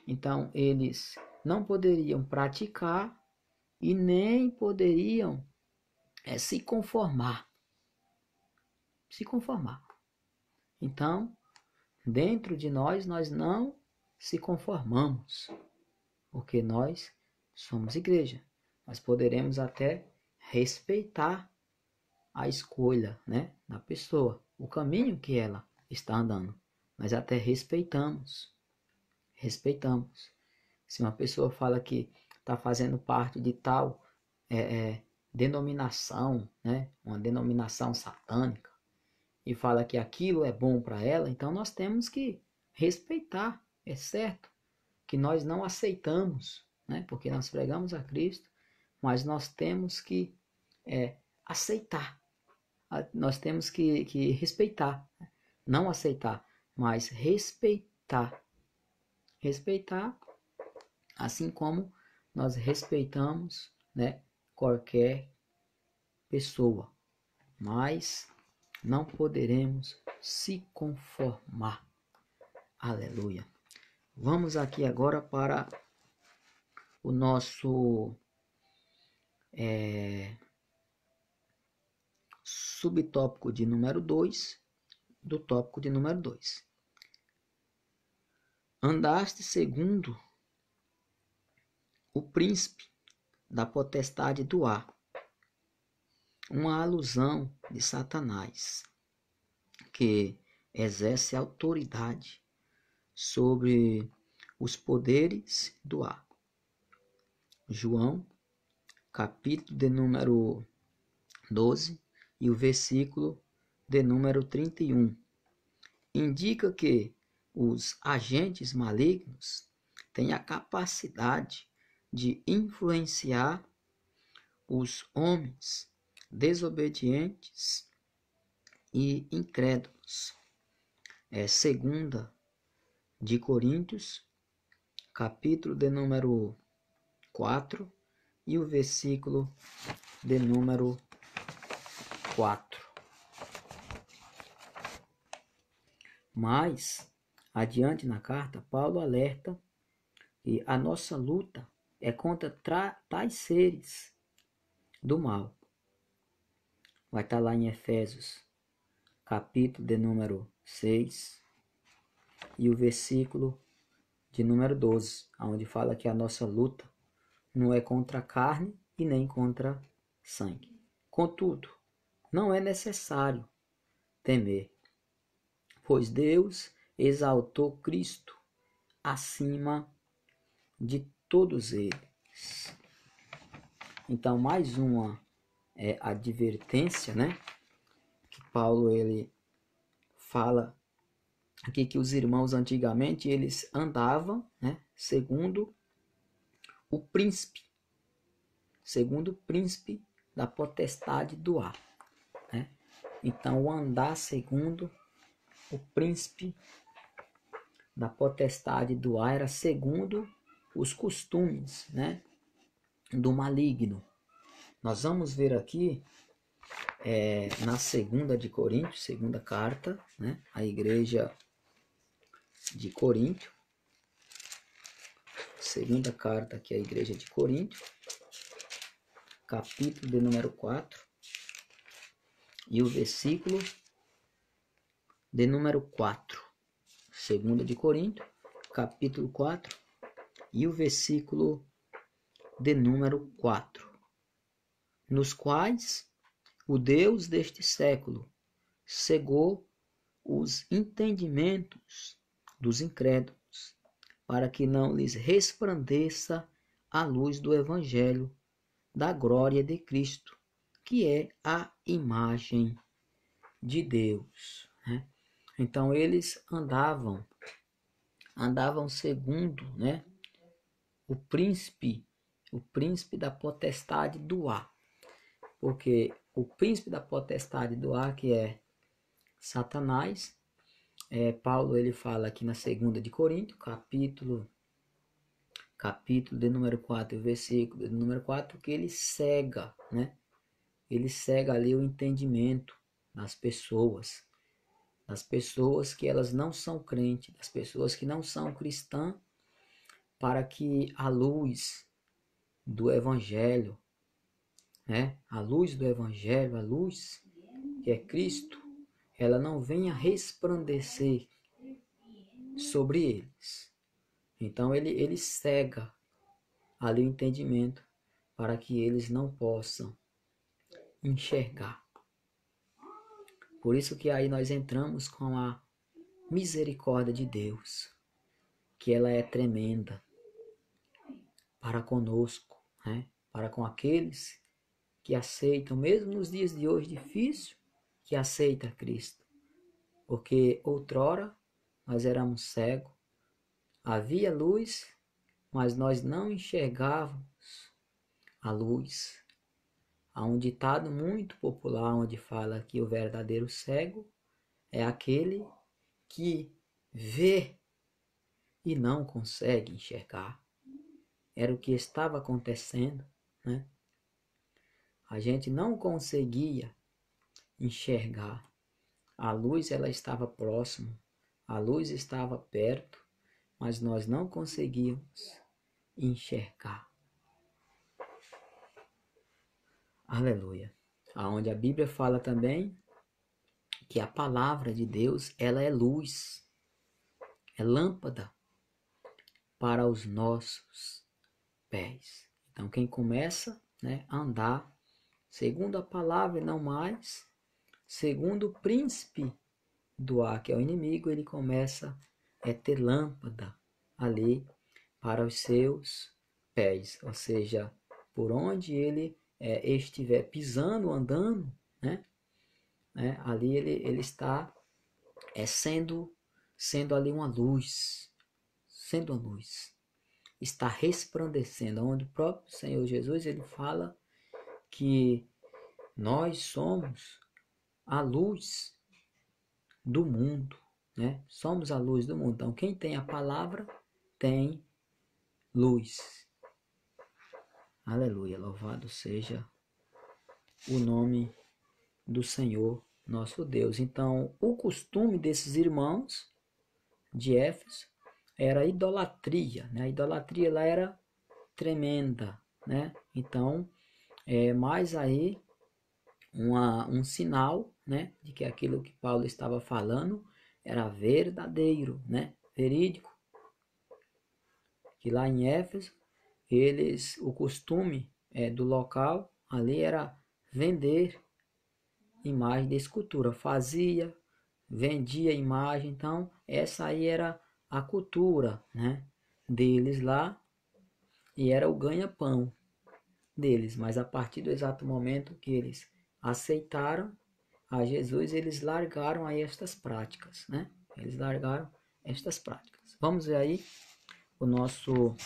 Então, eles não poderiam praticar e nem poderiam se conformar. Se conformar. Então, dentro de nós não se conformamos, porque nós somos igreja. Nós poderemos até respeitar a escolha, né, da pessoa, o caminho que ela está andando. Nós até respeitamos. Respeitamos. Se uma pessoa fala que está fazendo parte de tal denominação, né, uma denominação satânica, e fala que aquilo é bom para ela, então nós temos que respeitar. É certo que nós não aceitamos, né, porque nós pregamos a Cristo, mas nós temos que aceitar. Nós temos que respeitar. Não aceitar, mas respeitar. Respeitar, assim como nós respeitamos, né, qualquer pessoa. Mas não poderemos se conformar. Aleluia. Vamos aqui agora para o nosso subtópico de número 2, do tópico de número 2. Andaste segundo o príncipe da potestade do ar. Uma alusão de Satanás, que exerce autoridade sobre os poderes do ar. João, capítulo de número 12 e o versículo de número 31. Indica que os agentes malignos têm a capacidade de influenciar os homens desobedientes e incrédulos. Segunda de Coríntios, capítulo de número 4 e o versículo de número 4. Mas, adiante na carta, Paulo alerta que a nossa luta é contra tais seres do mal. Vai estar lá em Efésios, capítulo de número 6 e o versículo de número 12, onde fala que a nossa luta não é contra a carne e nem contra sangue. Contudo, não é necessário temer, pois Deus exaltou Cristo acima de todos eles. Então, mais uma advertência, né? Que Paulo ele fala aqui que os irmãos antigamente eles andavam, né, segundo o príncipe segundo o príncipe da potestade do ar, né? Então, o andar segundo o príncipe da potestade do ar era segundo os costumes, né, do maligno. Nós vamos ver aqui na segunda de Coríntios, segunda carta, né, a igreja de Corinto, segunda carta aqui a igreja de Corinto, capítulo de número 4 e o versículo de número 4. Segunda de Corinto, capítulo 4 e o versículo de número 4. Nos quais o Deus deste século cegou os entendimentos dos incrédulos, para que não lhes resplandeça a luz do Evangelho da glória de Cristo, que é a imagem de Deus, né? Então eles andavam segundo, né, o príncipe da potestade do ar, porque o príncipe da potestade do ar, que é Satanás, Paulo ele fala aqui na segunda de Coríntios, capítulo de número 4, versículo de número 4, que ele cega, né? Ele cega ali o entendimento das pessoas que elas não são crentes, das pessoas que não são cristãs, para que a luz do Evangelho, né? A luz do Evangelho, a luz que é Cristo, ela não venha resplandecer sobre eles. Então ele cega ali o entendimento para que eles não possam enxergar. Por isso que aí nós entramos com a misericórdia de Deus, que ela é tremenda para conosco, né? Para com aqueles que aceitam, mesmo nos dias de hoje difícil, que aceita Cristo. Porque outrora nós éramos cegos, havia luz, mas nós não enxergávamos a luz. Há um ditado muito popular onde fala que o verdadeiro cego é aquele que vê e não consegue enxergar. Era o que estava acontecendo, né? A gente não conseguia enxergar. A luz ela estava próxima, a luz estava perto, mas nós não conseguíamos enxergar. Aleluia. Aonde a Bíblia fala também que a palavra de Deus, ela é luz, é lâmpada para os nossos pés. Então quem começa, né, a andar segundo a palavra e não mais, segundo o príncipe do ar, que é o inimigo, ele começa a ter lâmpada ali para os seus pés, ou seja, por onde ele estiver pisando, andando, né? Ali ele está sendo ali uma luz, sendo a luz, está resplandecendo, onde o próprio Senhor Jesus ele fala que nós somos a luz do mundo, né? Somos a luz do mundo. Então, quem tem a palavra tem luz. Aleluia, louvado seja o nome do Senhor nosso Deus. Então, o costume desses irmãos de Éfeso era a idolatria, né? A idolatria lá era tremenda, né? Então, mais aí um sinal, né, de que aquilo que Paulo estava falando era verdadeiro, né, verídico. Que lá em Éfeso, o costume do local ali era vender imagem de escultura, vendia imagem, então essa aí era a cultura, né, deles lá, e era o ganha-pão deles. Mas a partir do exato momento que eles aceitaram a Jesus, eles largaram aí estas práticas, né? Eles largaram estas práticas. Vamos ver aí o nosso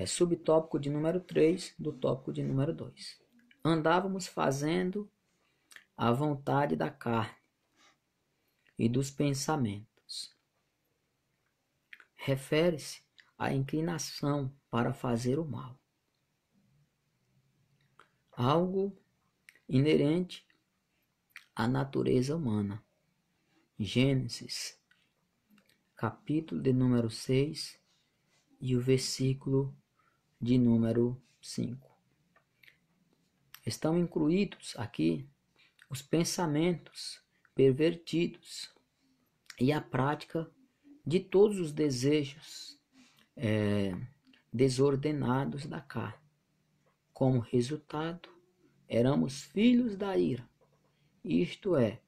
subtópico de número 3 do tópico de número 2. Andávamos fazendo a vontade da carne e dos pensamentos. Refere-se à inclinação para fazer o mal. Algo inerente à natureza humana. Gênesis, capítulo de número 6 e o versículo de número 5. Estão incluídos aqui os pensamentos pervertidos e a prática de todos os desejos desordenados da carne. Como resultado, éramos filhos da ira, isto é,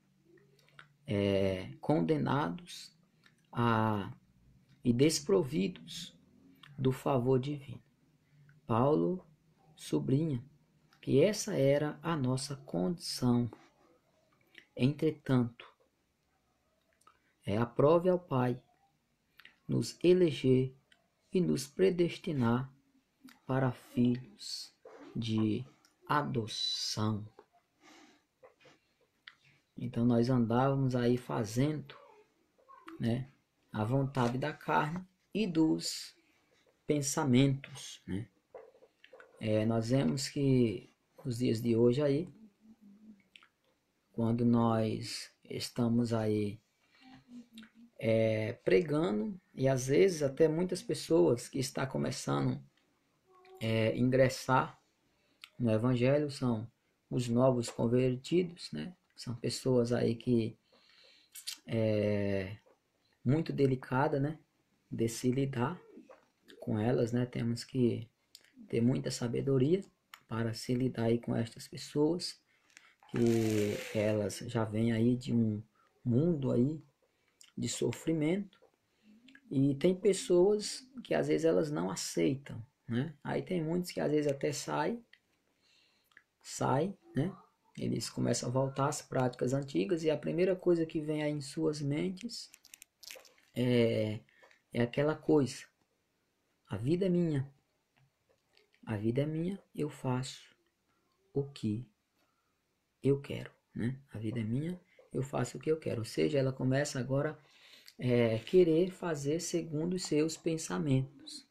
condenados e desprovidos do favor divino. Paulo sublinha que essa era a nossa condição. Entretanto, aprove ao Pai nos eleger e nos predestinar para filhos de adoção. Então nós andávamos aí fazendo, a vontade da carne e dos pensamentos, nós vemos que nos dias de hoje aí, quando nós estamos aí pregando, e às vezes até muitas pessoas que estão começando a ingressar no Evangelho são os novos convertidos, São pessoas aí que muito delicada, de se lidar com elas, Temos que ter muita sabedoria para se lidar aí com estas pessoas, que elas já vêm aí de um mundo aí de sofrimento, e tem pessoas que às vezes elas não aceitam, Aí tem muitos que às vezes até saem, eles começam a voltar às práticas antigas, e a primeira coisa que vem aí em suas mentes é aquela coisa: a vida é minha, eu faço o que eu quero, A vida é minha, eu faço o que eu quero. Ou seja, ela começa agora querer fazer segundo os seus pensamentos,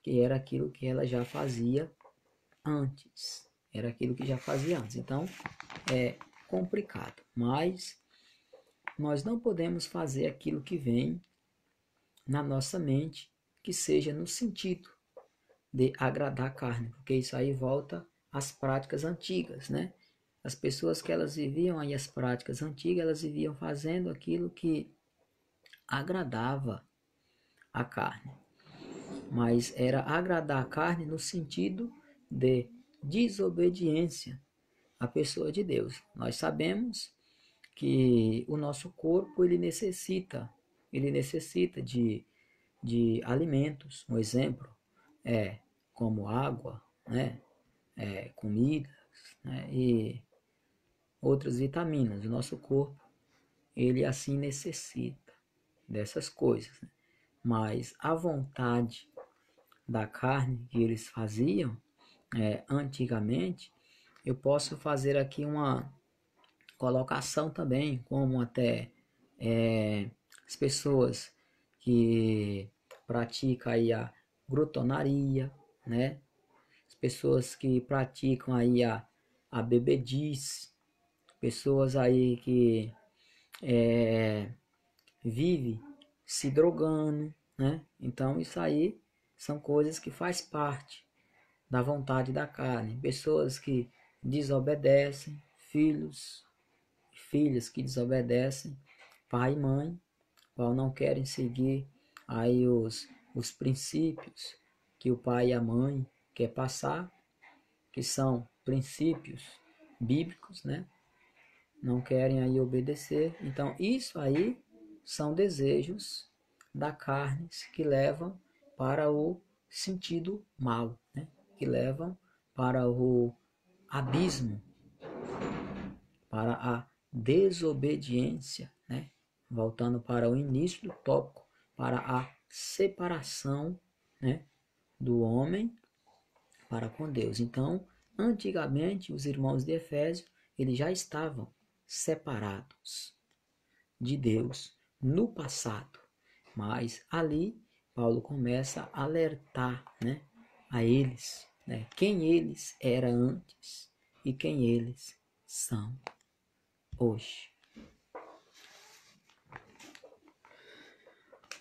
que era aquilo que ela já fazia antes. Então, é complicado, mas nós não podemos fazer aquilo que vem na nossa mente, que seja no sentido de agradar a carne, porque isso aí volta às práticas antigas, As pessoas que elas viviam aí as práticas antigas, elas viviam fazendo aquilo que agradava a carne, mas era agradar a carne no sentido de desobediência à pessoa de Deus. Nós sabemos que o nosso corpo ele necessita de alimentos. Um exemplo é como água, comidas, e outras vitaminas. O nosso corpo ele assim necessita dessas coisas, mas a vontade da carne que eles faziam antigamente, eu posso fazer aqui uma colocação também, como até as pessoas que praticam aí a glutonaria, As pessoas que praticam aí a bebedice, pessoas aí que vive se drogando, Então isso aí são coisas que faz parte da vontade da carne. Pessoas que desobedecem, filhos e filhas que desobedecem pai e mãe, qual não querem seguir aí os princípios que o pai e a mãe quer passar, que são princípios bíblicos, Não querem aí obedecer. Então isso aí são desejos da carne que levam para o sentido mal, Que levam para o abismo, para a desobediência, Voltando para o início do tópico, para a separação, do homem para com Deus. Então, antigamente, os irmãos de Efésio, eles já estavam separados de Deus no passado. Mas ali, Paulo começa a alertar, né, a eles, né, quem eles eram antes e quem eles são hoje.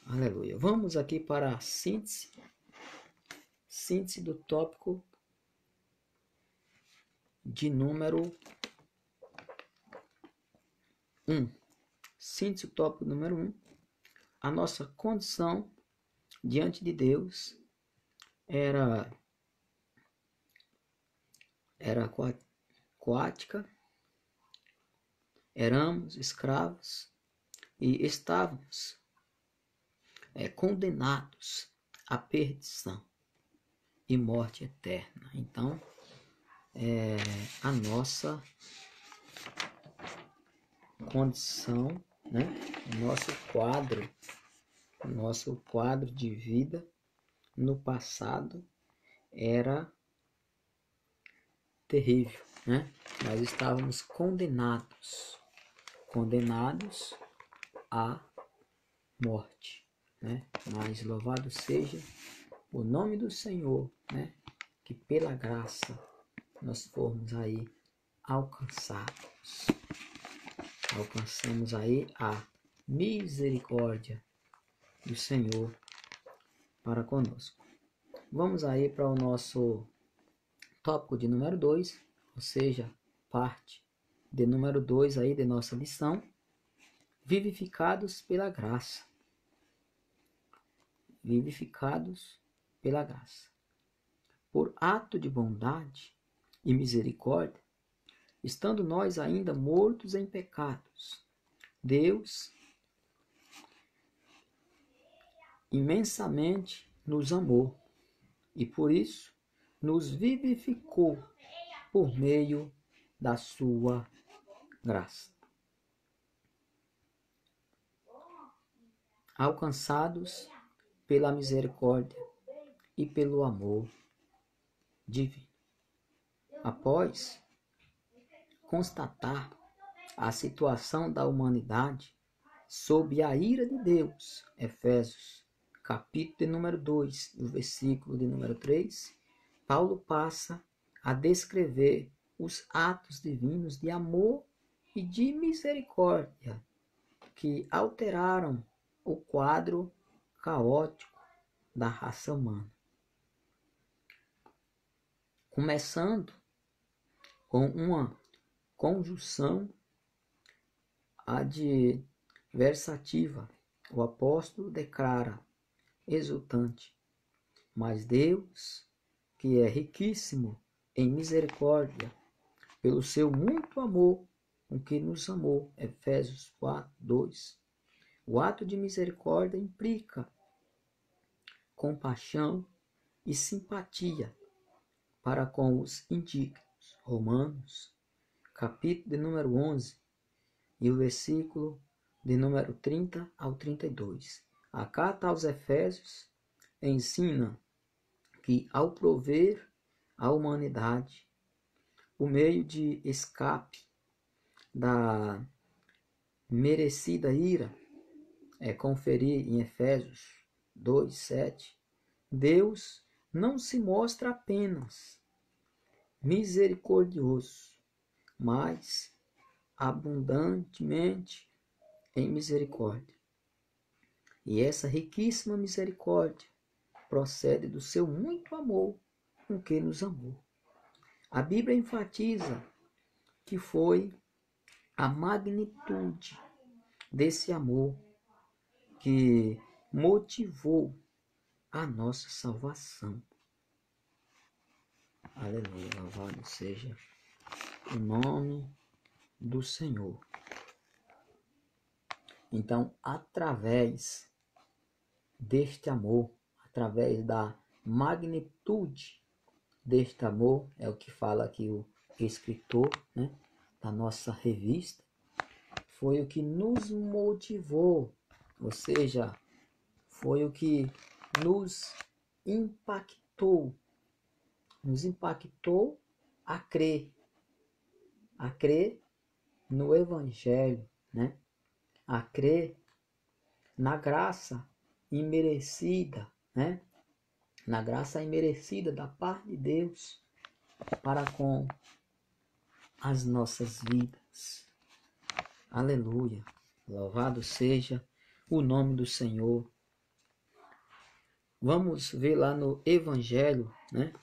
Aleluia. Vamos aqui para a síntese do tópico de número 1. Síntese do tópico número 1. A nossa condição diante de Deus era coática, éramos escravos e estávamos condenados à perdição e morte eterna. Então, a nossa condição, né? Nosso quadro de vida no passado era terrível, né? Nós estávamos condenados à morte, né? Mas louvado seja o nome do Senhor, né? Que pela graça nós fomos aí alcançamos aí a misericórdia do Senhor para conosco. Vamos aí para o nosso tópico de número 2, ou seja, parte de número 2 aí de nossa lição, vivificados pela graça. Vivificados pela graça. Por ato de bondade e misericórdia, estando nós ainda mortos em pecados, Deus imensamente nos amou e por isso nos vivificou por meio da sua graça. Alcançados pela misericórdia e pelo amor divino. Após constatar a situação da humanidade sob a ira de Deus, Efésios, capítulo de número 2, o versículo de número 3, Paulo passa a descrever os atos divinos de amor e de misericórdia que alteraram o quadro caótico da raça humana. Começando com uma conjunção adversativa, o apóstolo declara exultante: mas Deus, que é riquíssimo em misericórdia, pelo seu muito amor com que nos amou, Efésios 4, 2. O ato de misericórdia implica compaixão e simpatia para com os indignos. Romanos, capítulo de número 11, e o versículo de número 30 ao 32. A carta aos Efésios ensina que, ao prover à humanidade o meio de escape da merecida ira, conferir em Efésios 2, 7, Deus não se mostra apenas misericordioso, mas abundantemente em misericórdia. E essa riquíssima misericórdia procede do seu muito amor com que nos amou. A Bíblia enfatiza que foi a magnitude desse amor que motivou a nossa salvação. Aleluia, louvado seja o nome do Senhor. Então, através deste amor, através da magnitude deste amor, é o que fala aqui o escritor, né, da nossa revista, foi o que nos motivou, ou seja, foi o que nos impactou nos impactou a crer no Evangelho, né? A crer na graça imerecida, né? Na graça imerecida da parte de Deus para com as nossas vidas. Aleluia. Louvado seja o nome do Senhor. Vamos ver lá no Evangelho, né?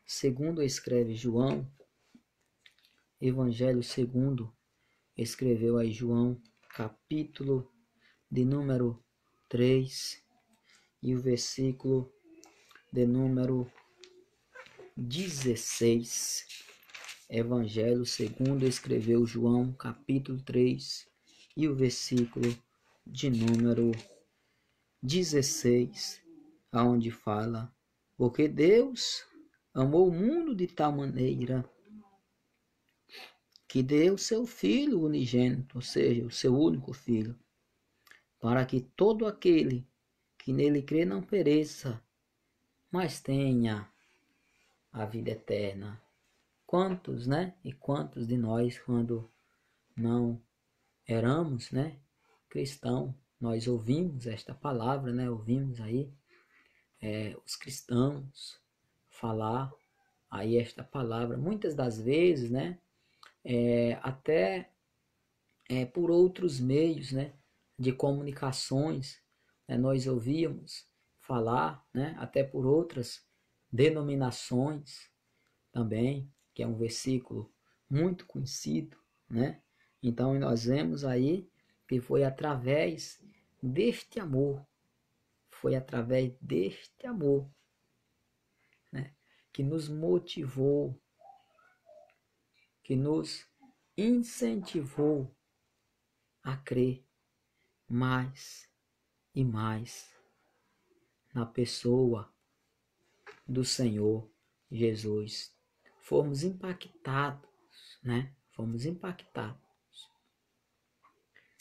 Segundo escreve João, Evangelho segundo escreveu aí João, capítulo de número 3 e o versículo de número 16. Evangelho segundo escreveu João, capítulo 3 e o versículo de número 16, aonde fala: porque Deus amou o mundo de tal maneira que deu seu Filho unigênito, ou seja, o seu único Filho, para que todo aquele que nele crê não pereça, mas tenha a vida eterna. Quantos, né? E quantos de nós, quando não éramos, né, cristão, nós ouvimos esta palavra, né? Ouvimos aí os cristãos falar aí esta palavra, muitas das vezes, né? Até por outros meios, né, de comunicações, né, nós ouvíamos falar, né, até por outras denominações também, que é um versículo muito conhecido, né? Então nós vemos aí que foi através deste amor, né, que nos motivou, que nos incentivou a crer mais e mais na pessoa do Senhor Jesus. Fomos impactados, né? Fomos impactados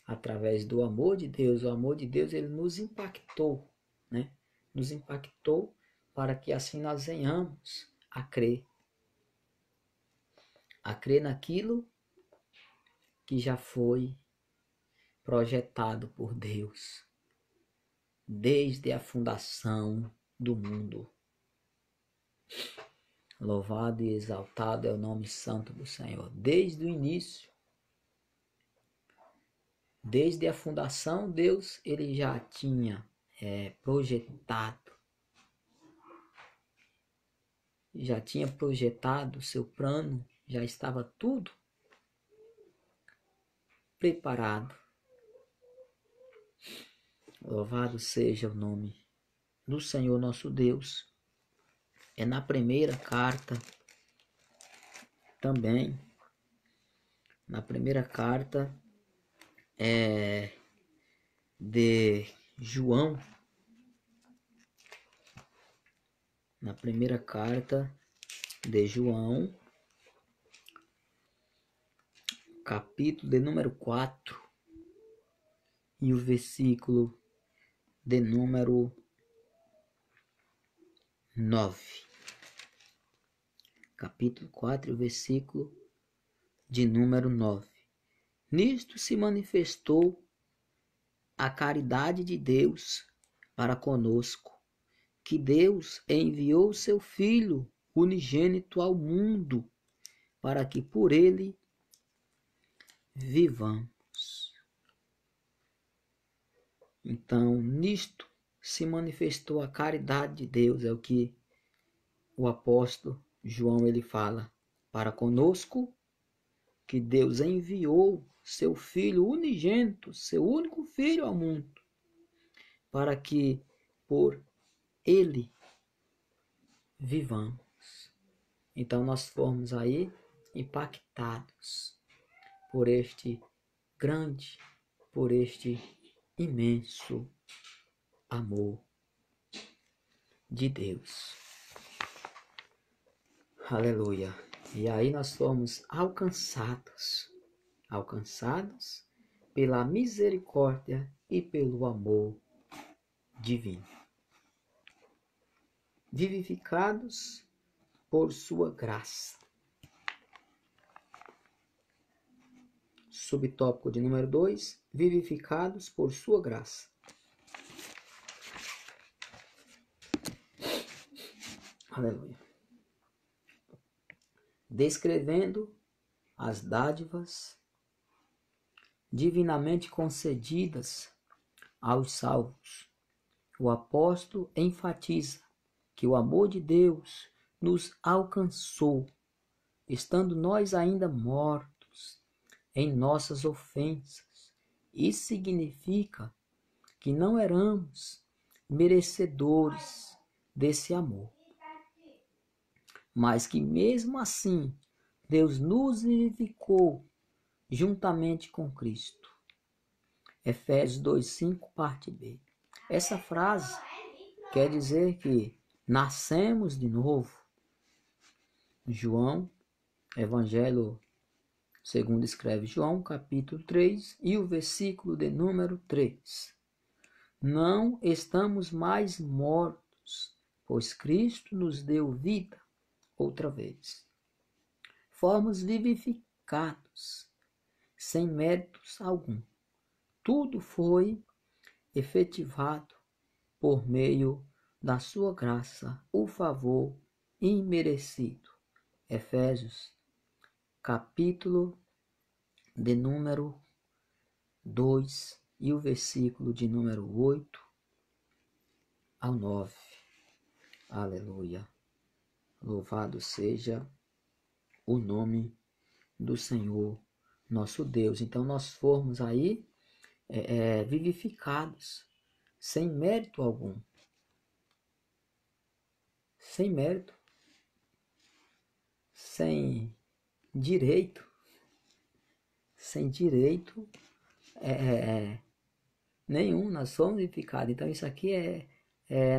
através do amor de Deus. O amor de Deus, ele nos impactou, né? Nos impactou para que assim nós venhamos a crer naquilo que já foi projetado por Deus desde a fundação do mundo. Louvado e exaltado é o nome santo do Senhor. Desde o início, desde a fundação, Deus ele já tinha projetado o seu plano, já estava tudo preparado. Louvado seja o nome do Senhor nosso Deus. É na primeira carta também, na primeira carta de João, na primeira carta de João, capítulo de número 4 e o versículo de número 9. Capítulo 4 e o versículo de número 9. Nisto se manifestou a caridade de Deus para conosco, que Deus enviou seu Filho unigênito ao mundo, para que por ele vivamos. Então, nisto se manifestou a caridade de Deus, é o que o apóstolo João ele fala para conosco, que Deus enviou seu Filho unigênito, seu único Filho ao mundo, para que por ele vivamos. Então nós fomos aí impactados por este grande, por este imenso amor de Deus. Aleluia. E aí nós fomos alcançados pela misericórdia e pelo amor divino. vivificados por sua graça. Subtópico de número 2, vivificados por sua graça. Aleluia. Descrevendo as dádivas divinamente concedidas aos salvos, o apóstolo enfatiza que o amor de Deus nos alcançou, estando nós ainda mortos em nossas ofensas. Isso significa que não éramos merecedores desse amor, mas que mesmo assim Deus nos vivificou juntamente com Cristo. Efésios 2:5, parte B. Essa frase quer dizer que nascemos de novo. João, Evangelho segundo escreve João, capítulo 3 e o versículo de número 3. Não estamos mais mortos, pois Cristo nos deu vida outra vez. Fomos vivificados, sem méritos algum. Tudo foi efetivado por meio da sua graça, o favor imerecido. Efésios, capítulo de número 2 e o versículo de número 8 ao 9. Aleluia. Louvado seja o nome do Senhor, nosso Deus. Então nós fomos aí vivificados, sem mérito algum. Sem mérito, sem direito, nenhum, nós somos vivificados. Então isso aqui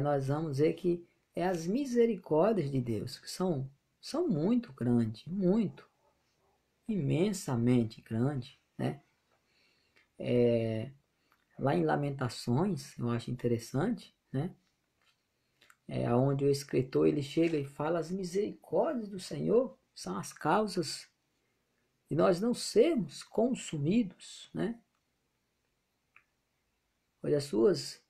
nós vamos ver que é as misericórdias de Deus, que são muito grandes, muito, imensamente grandes, né? Lá em Lamentações, eu acho interessante, né? Onde o escritor ele chega e fala as misericórdias do Senhor são as causas de nós não sermos consumidos, né? Pois as suas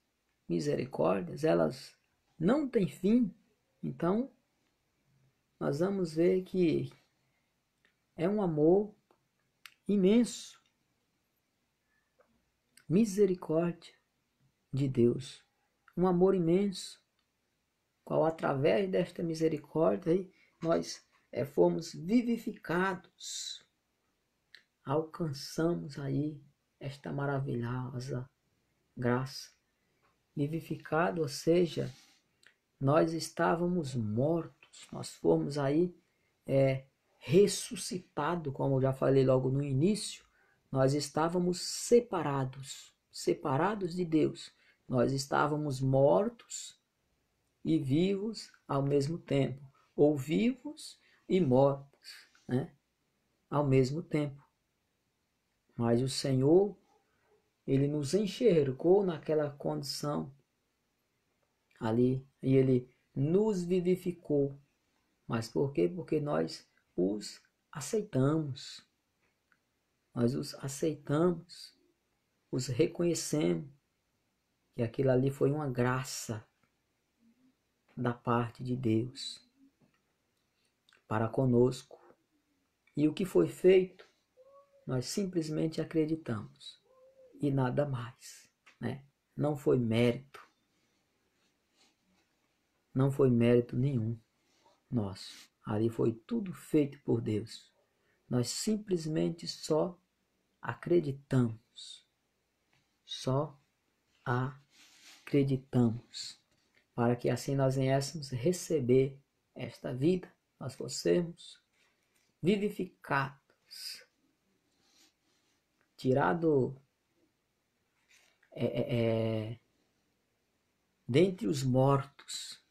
misericórdias, elas não têm fim. Então, nós vamos ver que é um amor imenso, misericórdia de Deus, um amor imenso, qual através desta misericórdia aí, nós fomos vivificados, alcançamos aí esta maravilhosa graça. Vivificado, ou seja, nós estávamos mortos, nós fomos aí ressuscitados, como eu já falei logo no início, nós estávamos separados de Deus, nós estávamos mortos e vivos ao mesmo tempo, ou vivos e mortos, né? Ao mesmo tempo. Mas o Senhor, Ele nos enxergou naquela condição ali, e Ele nos vivificou. Mas por quê? Porque nós os aceitamos. Nós os aceitamos, os reconhecemos, que aquilo ali foi uma graça da parte de Deus para conosco. E o que foi feito, nós simplesmente acreditamos. E nada mais, né? Não foi mérito. Não foi mérito nenhum nosso. Ali foi tudo feito por Deus. Nós simplesmente só acreditamos. Só acreditamos. Para que assim nós venhamos receber esta vida, nós fossemos vivificados, tirado dentre os mortos,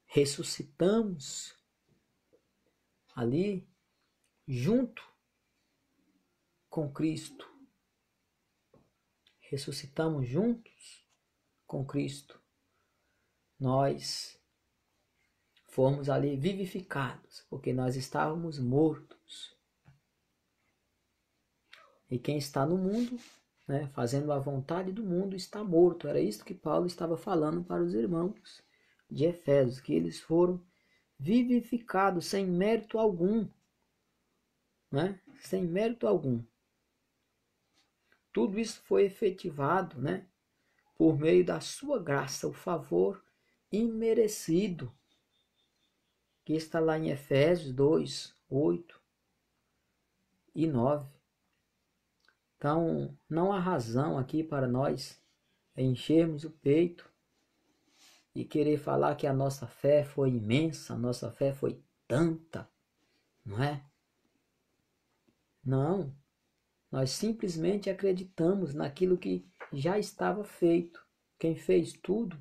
ressuscitamos ali junto com Cristo. Ressuscitamos juntos com Cristo. Nós fomos ali vivificados, porque nós estávamos mortos. E quem está no mundo, né, fazendo a vontade do mundo, está morto. Era isso que Paulo estava falando para os irmãos de Efésios, que eles foram vivificados sem mérito algum, né? Sem mérito algum. Tudo isso foi efetivado, né, por meio da sua graça, o favor imerecido, que está lá em Efésios 2, 8 e 9. Então, não há razão aqui para nós enchermos o peito e querer falar que a nossa fé foi imensa, a nossa fé foi tanta, não é? Não, nós simplesmente acreditamos naquilo que já estava feito. Quem fez tudo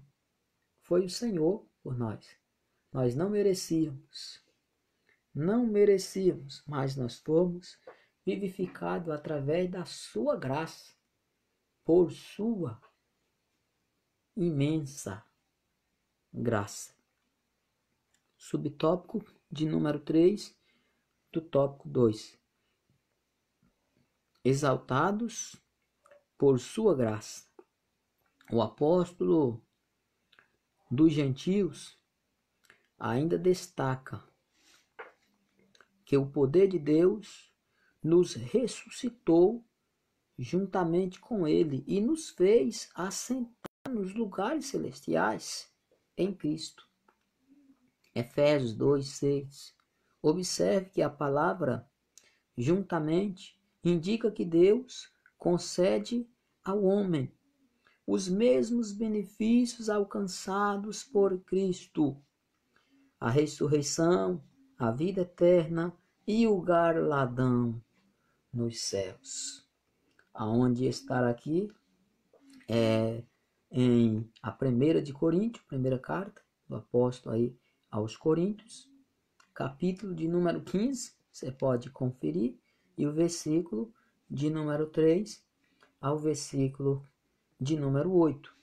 foi o Senhor por nós. Nós não merecíamos, mas nós fomos vivificados através da sua graça, por sua imensa graça. Subtópico de número 3 do tópico 2. Exaltados por sua graça. O apóstolo dos gentios ainda destaca que o poder de Deus nos ressuscitou juntamente com ele e nos fez assentar nos lugares celestiais em Cristo. Efésios 2, 6. Observe que a palavra juntamente indica que Deus concede ao homem os mesmos benefícios alcançados por Cristo: a ressurreição, a vida eterna e o galardão nos céus. Aonde está aqui em a 1 de Coríntios, primeira carta do apóstolo aí aos Coríntios, capítulo de número 15, você pode conferir, e o versículo de número 3 ao versículo de número 8.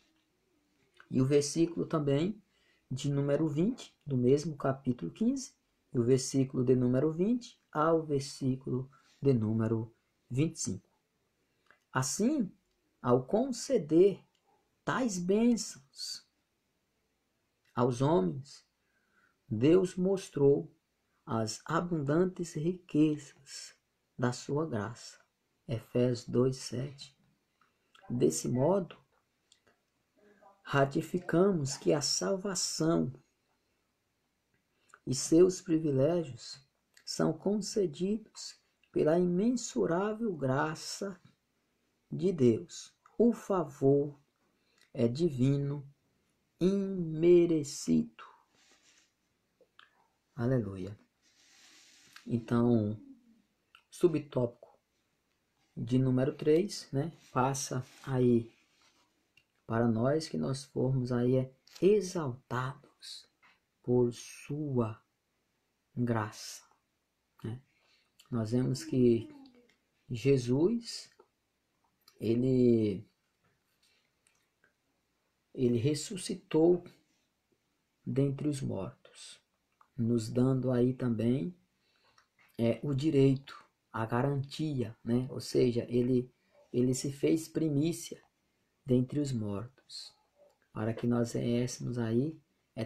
E o versículo também de número 20, do mesmo capítulo 15, e o versículo de número 20 ao versículo de número 25. Assim, ao conceder tais bênçãos aos homens, Deus mostrou as abundantes riquezas da sua graça. Efésios 2:7. Desse modo, ratificamos que a salvação e seus privilégios são concedidos pela imensurável graça de Deus. O favor é divino, imerecido. Aleluia. Então, subtópico de número 3, né, passa aí para nós que nós formos aí exaltados por sua graça, né? Nós vemos que Jesus, ele ressuscitou dentre os mortos, nos dando aí também o direito, a garantia, né? Ou seja, ele se fez primícia dentre os mortos, para que nós viéssemos aí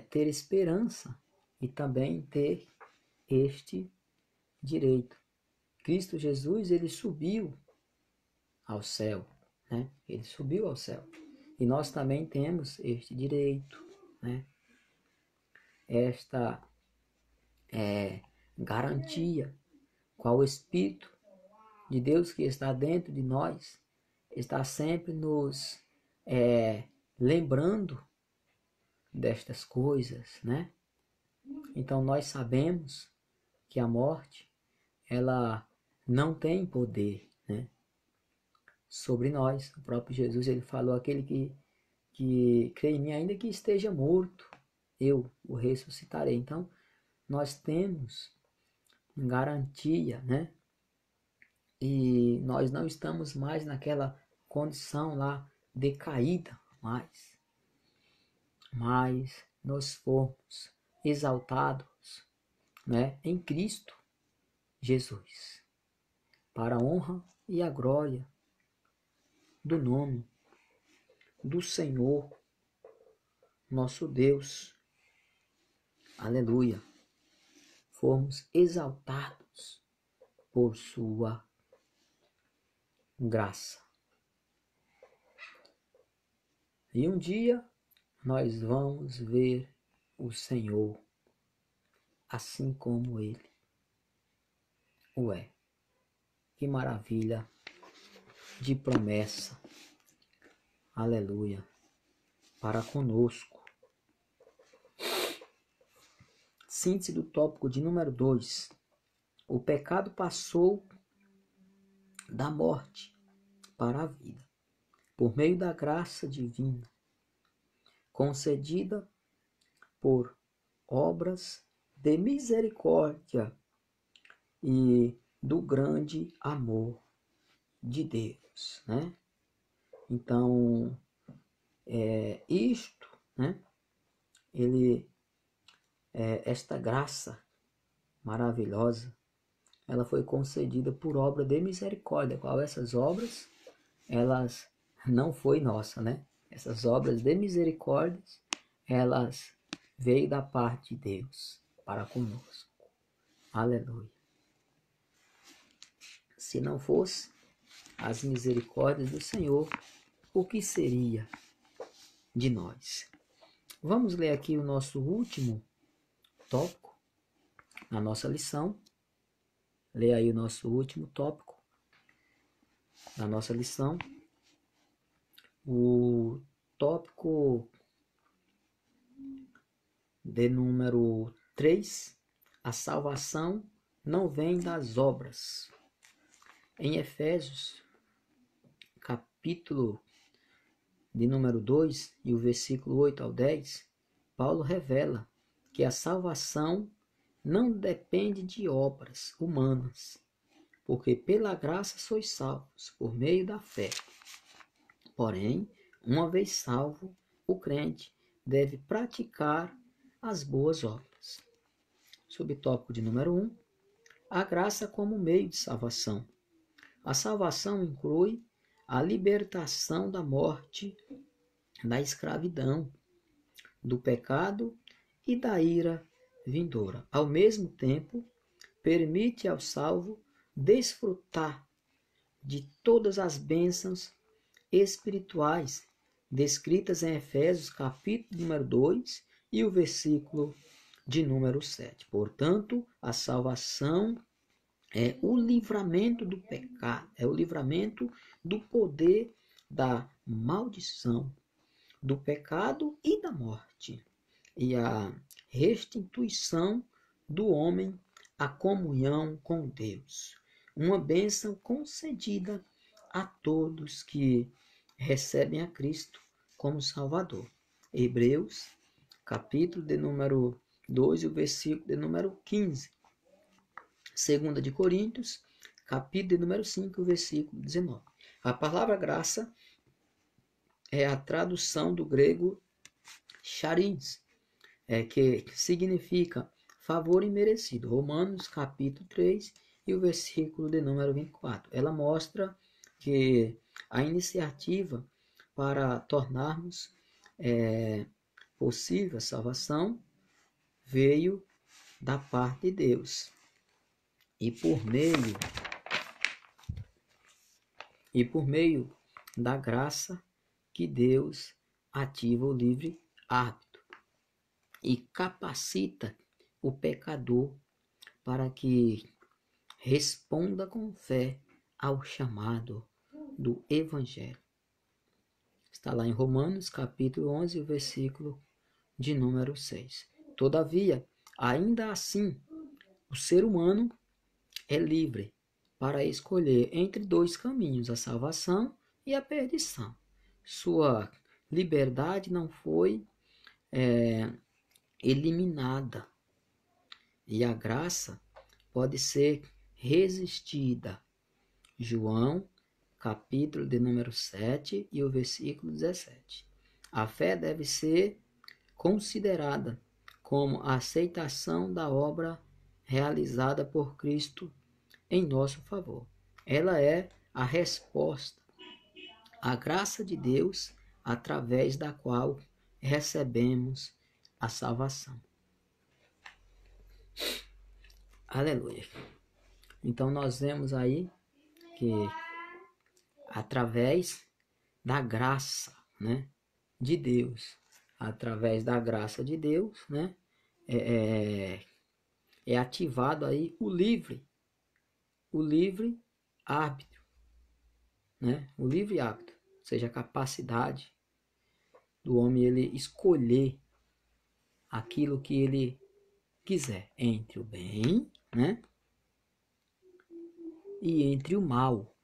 ter esperança e também ter este direito. Cristo Jesus, ele subiu ao céu, né? Ele subiu ao céu. E nós também temos este direito, né? Esta garantia, qual o Espírito de Deus que está dentro de nós, está sempre nos lembrando destas coisas, né? Então nós sabemos que a morte, ela não tem poder, né, sobre nós. O próprio Jesus, ele falou: aquele que crê em mim, ainda que esteja morto, eu o ressuscitarei. Então nós temos garantia, né? E nós não estamos mais naquela condição lá decaída, mas nós fomos exaltados, né, em Cristo Jesus, para a honra e a glória do nome do Senhor, nosso Deus. Aleluia. Fomos exaltados por sua graça. E um dia nós vamos ver o Senhor assim como Ele o é. Que maravilha de promessa. Aleluia. Para conosco. Síntese do tópico de número 2. O pecado passou da morte para a vida, por meio da graça divina, concedida por obras de misericórdia e do grande amor de Deus, né? Então, isto, né? Esta graça maravilhosa, ela foi concedida por obra de misericórdia. Qual essas obras? Elas não foi nossa, né? Essas obras de misericórdia, elas veio da parte de Deus para conosco. Aleluia. Se não fosse as misericórdias do Senhor, o que seria de nós? Vamos ler aqui o nosso último tópico na nossa lição. Lê aí o nosso último tópico da nossa lição. O tópico de número 3. A salvação não vem das obras. Em Efésios, capítulo de número 2 e o versículo 8 ao 10, Paulo revela que a salvação não depende de obras humanas, porque pela graça sois salvos por meio da fé. Porém, uma vez salvo, o crente deve praticar as boas obras. Subtópico de número 1. A graça como meio de salvação. A salvação inclui a libertação da morte, da escravidão, do pecado e da ira vindoura. Ao mesmo tempo, permite ao salvo desfrutar de todas as bênçãos espirituais descritas em Efésios, capítulo número 2 e o versículo de número 7. Portanto, a salvação é o livramento do pecado, é o livramento do poder da maldição, do pecado e da morte, e a restituição do homem à comunhão com Deus. Uma bênção concedida a todos que recebem a Cristo como Salvador. Hebreus, capítulo de número 2 e o versículo de número 15. 2 de Coríntios, capítulo de número 5, versículo 19. A palavra graça é a tradução do grego charis, que significa favor imerecido. Romanos, capítulo 3 e o versículo de número 24. Ela mostra que a iniciativa para tornarmos possível a salvação veio da parte de Deus. E por meio da graça que Deus ativa o livre árbitro e capacita o pecador para que responda com fé ao chamado do Evangelho. Está lá em Romanos, capítulo 11, o versículo de número 6. Todavia, ainda assim, o ser humano é livre para escolher entre dois caminhos, a salvação e a perdição. Sua liberdade não foi eliminada e a graça pode ser resistida. João, capítulo de número 7 e o versículo 17. A fé deve ser considerada como a aceitação da obra realizada por Cristo em nosso favor. Ela é a resposta à graça de Deus através da qual recebemos a salvação. Aleluia. Então nós vemos aí que através da graça, né, de Deus, através da graça de Deus, né, é ativado aí o livre árbitro, né, o livre árbitro, ou seja, a capacidade do homem ele escolher aquilo que ele quiser entre o bem, né, e entre o mal,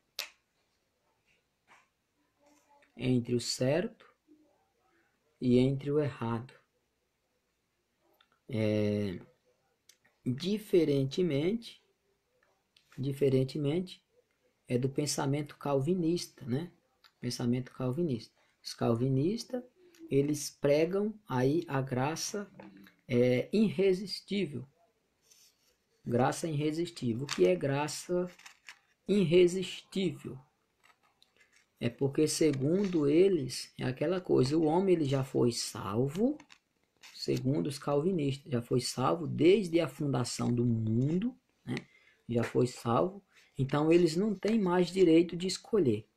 entre o certo e entre o errado. Diferentemente é do pensamento calvinista, né? Pensamento calvinista. Os calvinistas, eles pregam aí a graça irresistível. Graça irresistível. O que é graça irresistível? É porque, segundo eles, é aquela coisa, o homem ele já foi salvo, segundo os calvinistas, já foi salvo desde a fundação do mundo, né? Já foi salvo, então eles não têm mais direito de escolher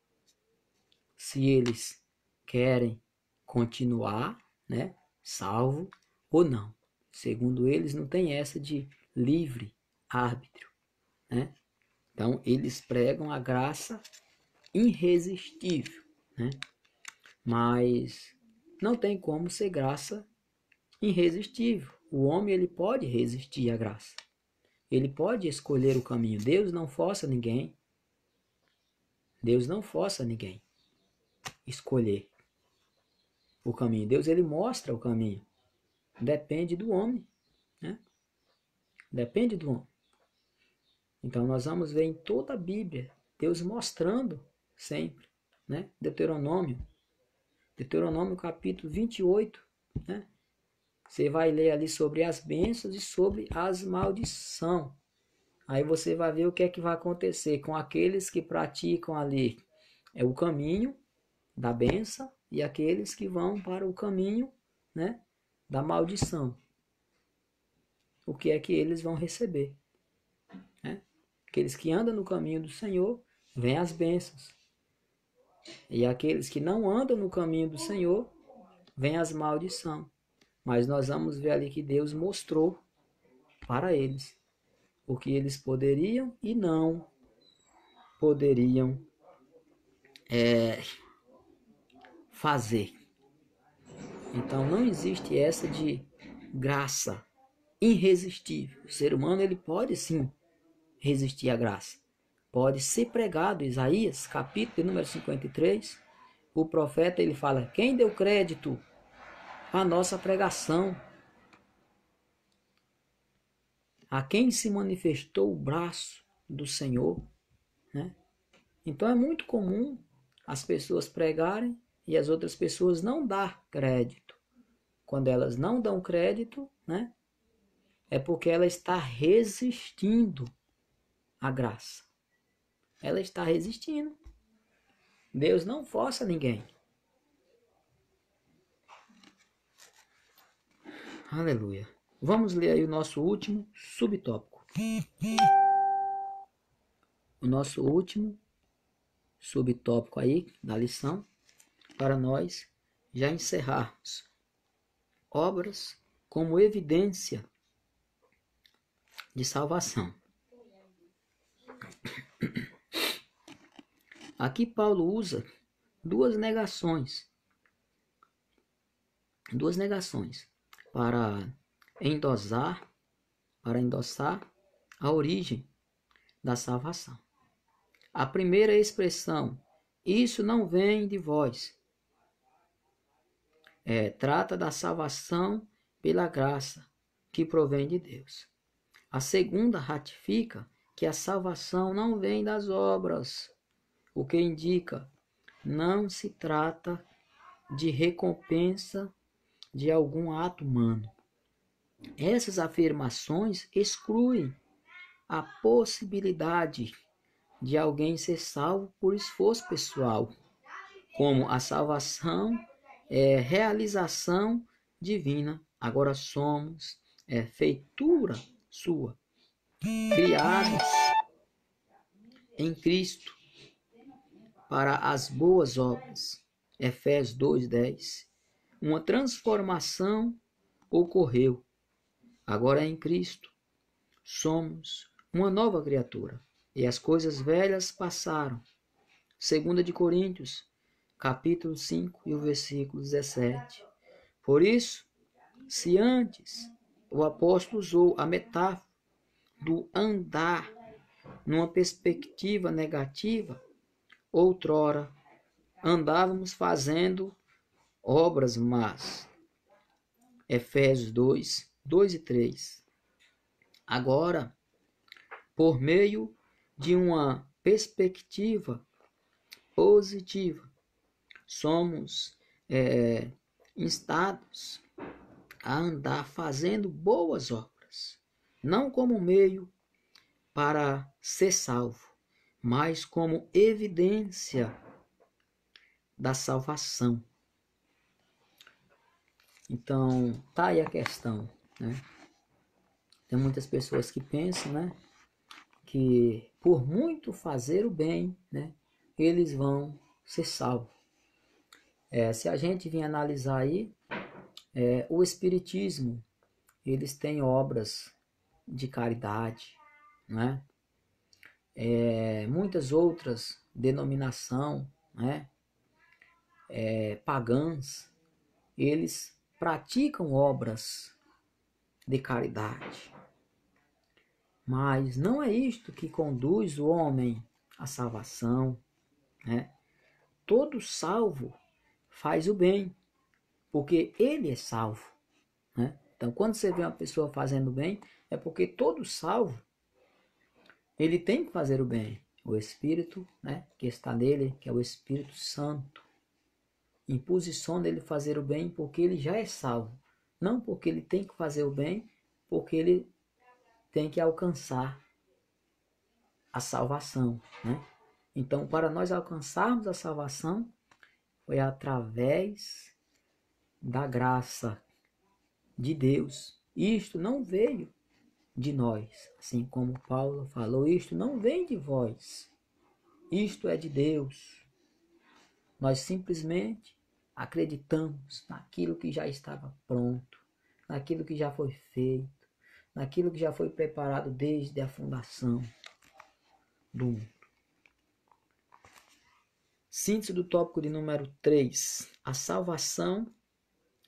se eles querem continuar, né, salvo ou não. Segundo eles, não tem essa de livre árbitro, né? Então eles pregam a graça irresistível, né? Mas não tem como ser graça irresistível. O homem ele pode resistir à graça. Ele pode escolher o caminho. Deus não força ninguém. Deus não força ninguém escolher o caminho. Deus ele mostra o caminho. Depende do homem, né? Depende do homem. Então nós vamos ver em toda a Bíblia Deus mostrando sempre, né? Deuteronômio capítulo 28, né? Você vai ler ali sobre as bênçãos e sobre as maldições. Aí você vai ver o que é que vai acontecer com aqueles que praticam ali o caminho da bênção e aqueles que vão para o caminho, né, da maldição. O que é que eles vão receber? Né? Aqueles que andam no caminho do Senhor, vêm as bênçãos. E aqueles que não andam no caminho do Senhor, vêm as maldições. Mas nós vamos ver ali que Deus mostrou para eles o que eles poderiam e não poderiam fazer. Então não existe essa de graça irresistível. O ser humano ele pode sim resistir à graça. Pode ser pregado, Isaías, capítulo número 53, o profeta ele fala, quem deu crédito à nossa pregação? A quem se manifestou o braço do Senhor? Né? Então é muito comum as pessoas pregarem e as outras pessoas não dar crédito. Quando elas não dão crédito, né, é porque ela está resistindo à graça. Ela está resistindo. Deus não força ninguém. Aleluia. Vamos ler aí o nosso último subtópico. O nosso último subtópico aí da lição, para nós já encerrarmos. Obras como evidência de salvação. Aqui Paulo usa duas negações para endossar a origem da salvação. A primeira expressão, isso não vem de vós, trata da salvação pela graça que provém de Deus. A segunda ratifica que a salvação não vem das obras, o que indica não se trata de recompensa de algum ato humano, Essas afirmações excluem a possibilidade de alguém ser salvo por esforço pessoal, como a salvação é realização divina. Agora somos feitura sua, criados em Cristo para as boas obras. Efésios 2:10. Uma transformação ocorreu. Agora em Cristo somos uma nova criatura e as coisas velhas passaram. 2 de Coríntios, capítulo 5 e o versículo 17. Por isso, se antes o apóstolo usou a metáfora do andar numa perspectiva negativa, outrora andávamos fazendo obras más. Efésios 2 e 3. Agora, por meio de uma perspectiva positiva, somos instados a andar fazendo boas obras, não como meio para ser salvo, mas como evidência da salvação. Então, tá aí a questão, né? Tem muitas pessoas que pensam, né, que por muito fazer o bem, né, eles vão ser salvos. Se a gente vir analisar aí, o Espiritismo, eles têm obras de caridade, né? Muitas outras denominações, né, pagãs, eles praticam obras de caridade. Mas não é isto que conduz o homem à salvação, né? Todo salvo faz o bem, porque ele é salvo, né? Então, quando você vê uma pessoa fazendo bem, é porque todo salvo, ele tem que fazer o bem. O Espírito, né, que está nele, que é o Espírito Santo, imposiciona ele fazer o bem porque ele já é salvo. Não porque ele tem que fazer o bem, porque ele tem que alcançar a salvação, né? Então, para nós alcançarmos a salvação, foi através da graça de Deus. Isto não veio de nós, assim como Paulo falou, isto não vem de vós, isto é de Deus. Nós simplesmente acreditamos naquilo que já estava pronto, naquilo que já foi feito, naquilo que já foi preparado desde a fundação do mundo. Síntese do tópico de número 3. A salvação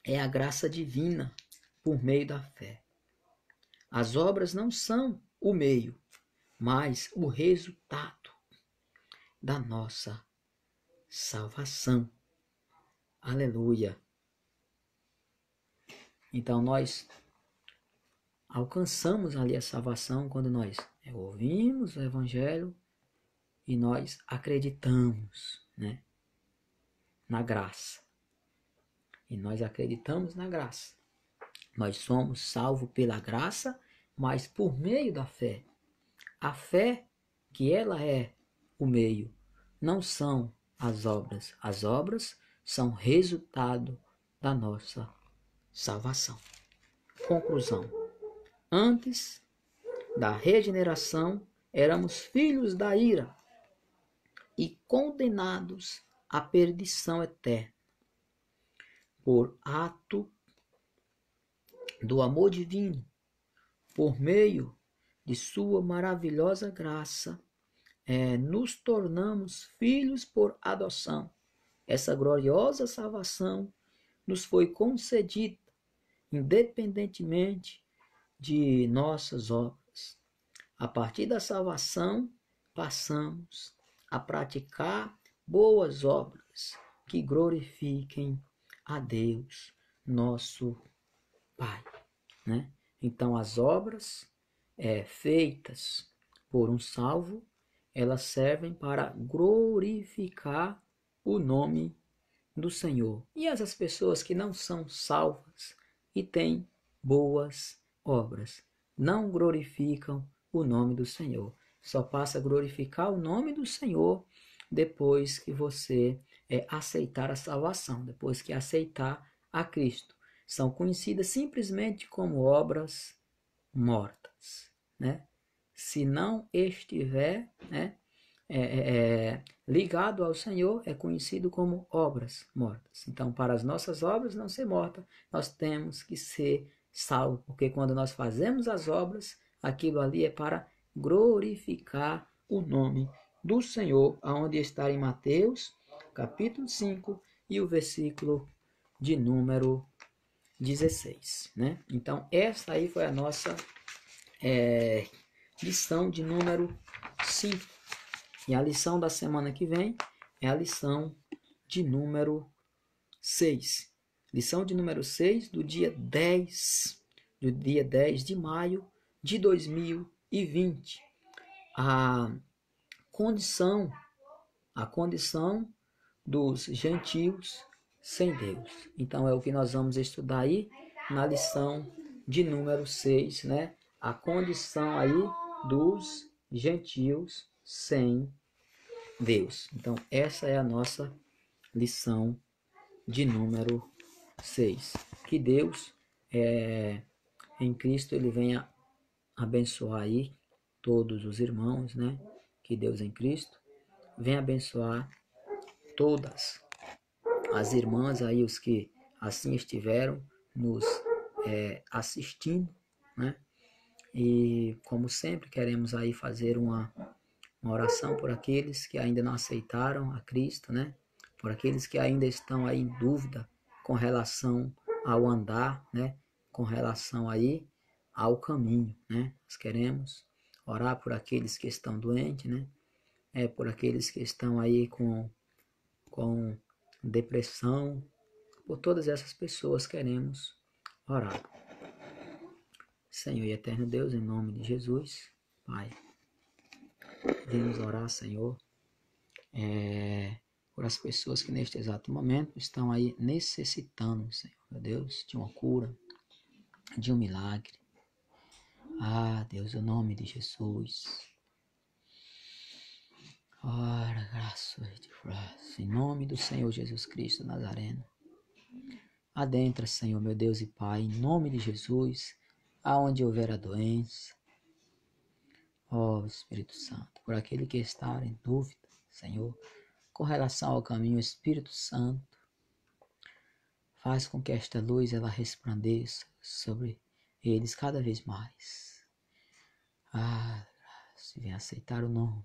é a graça divina por meio da fé. As obras não são o meio, mas o resultado da nossa salvação. Aleluia. Então nós alcançamos ali a salvação quando nós ouvimos o Evangelho e nós acreditamos, né, na graça. E nós acreditamos na graça. Nós somos salvos pela graça, mas por meio da fé. A fé, que ela é o meio, não são as obras. As obras são resultado da nossa salvação. Conclusão. Antes da regeneração, éramos filhos da ira e condenados à perdição eterna. Por ato do amor divino, por meio de sua maravilhosa graça, nos tornamos filhos por adoção. Essa gloriosa salvação nos foi concedida independentemente de nossas obras. A partir da salvação, passamos a praticar boas obras que glorifiquem a Deus, nosso Pai, né? Então as obras feitas por um salvo, elas servem para glorificar o nome do Senhor. E essas pessoas que não são salvas e têm boas obras. Não glorificam o nome do Senhor. Só passa a glorificar o nome do Senhor depois que você aceitar a salvação, depois que aceitar a Cristo. São conhecidas simplesmente como obras mortas, né? Se não estiver, né, ligado ao Senhor, é conhecido como obras mortas. Então, para as nossas obras não ser mortas, nós temos que ser salvos, porque quando nós fazemos as obras, aquilo ali é para glorificar o nome do Senhor, aonde está em Mateus, capítulo 5, e o versículo de número 16, né? Então, essa aí foi a nossa lição de número 5. E a lição da semana que vem é a lição de número 6. Lição de número 6 do dia 10 de maio de 2020. A condição dos gentios sem Deus. Então é o que nós vamos estudar aí na lição de número 6, né? A condição aí dos gentios sem Deus. Então essa é a nossa lição de número 6. Que Deus em Cristo ele venha abençoar aí todos os irmãos, né? Que Deus em Cristo venha abençoar todas as irmãs aí, os que assim estiveram nos assistindo, né? E como sempre queremos aí fazer uma oração por aqueles que ainda não aceitaram a Cristo, né? Por aqueles que ainda estão aí em dúvida com relação ao andar, né? Com relação aí ao caminho, né? Nós queremos orar por aqueles que estão doentes, né? Por aqueles que estão aí com depressão, por todas essas pessoas queremos orar. Senhor e eterno Deus, em nome de Jesus, Pai, vamos orar, Senhor, por as pessoas que neste exato momento estão aí necessitando, Senhor, meu Deus, de uma cura, de um milagre. Ah, Deus, em nome de Jesus. Ora, graças de graça, em nome do Senhor Jesus Cristo Nazareno. Adentra, Senhor, meu Deus e Pai, em nome de Jesus, aonde houver a doença. Ó Espírito Santo, por aquele que está em dúvida, Senhor, com relação ao caminho, Espírito Santo, faz com que esta luz ela resplandeça sobre eles cada vez mais. Ah, se vem aceitar o nome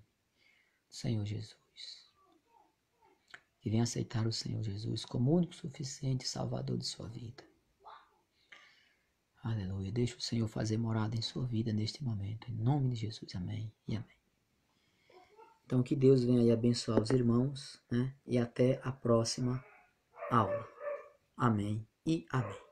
do Senhor Jesus. E vem aceitar o Senhor Jesus como único, suficiente Salvador de sua vida. Aleluia. Deixa o Senhor fazer morada em sua vida neste momento. Em nome de Jesus. Amém e amém. Então que Deus venha aí abençoar os irmãos, né? E até a próxima aula. Amém e amém.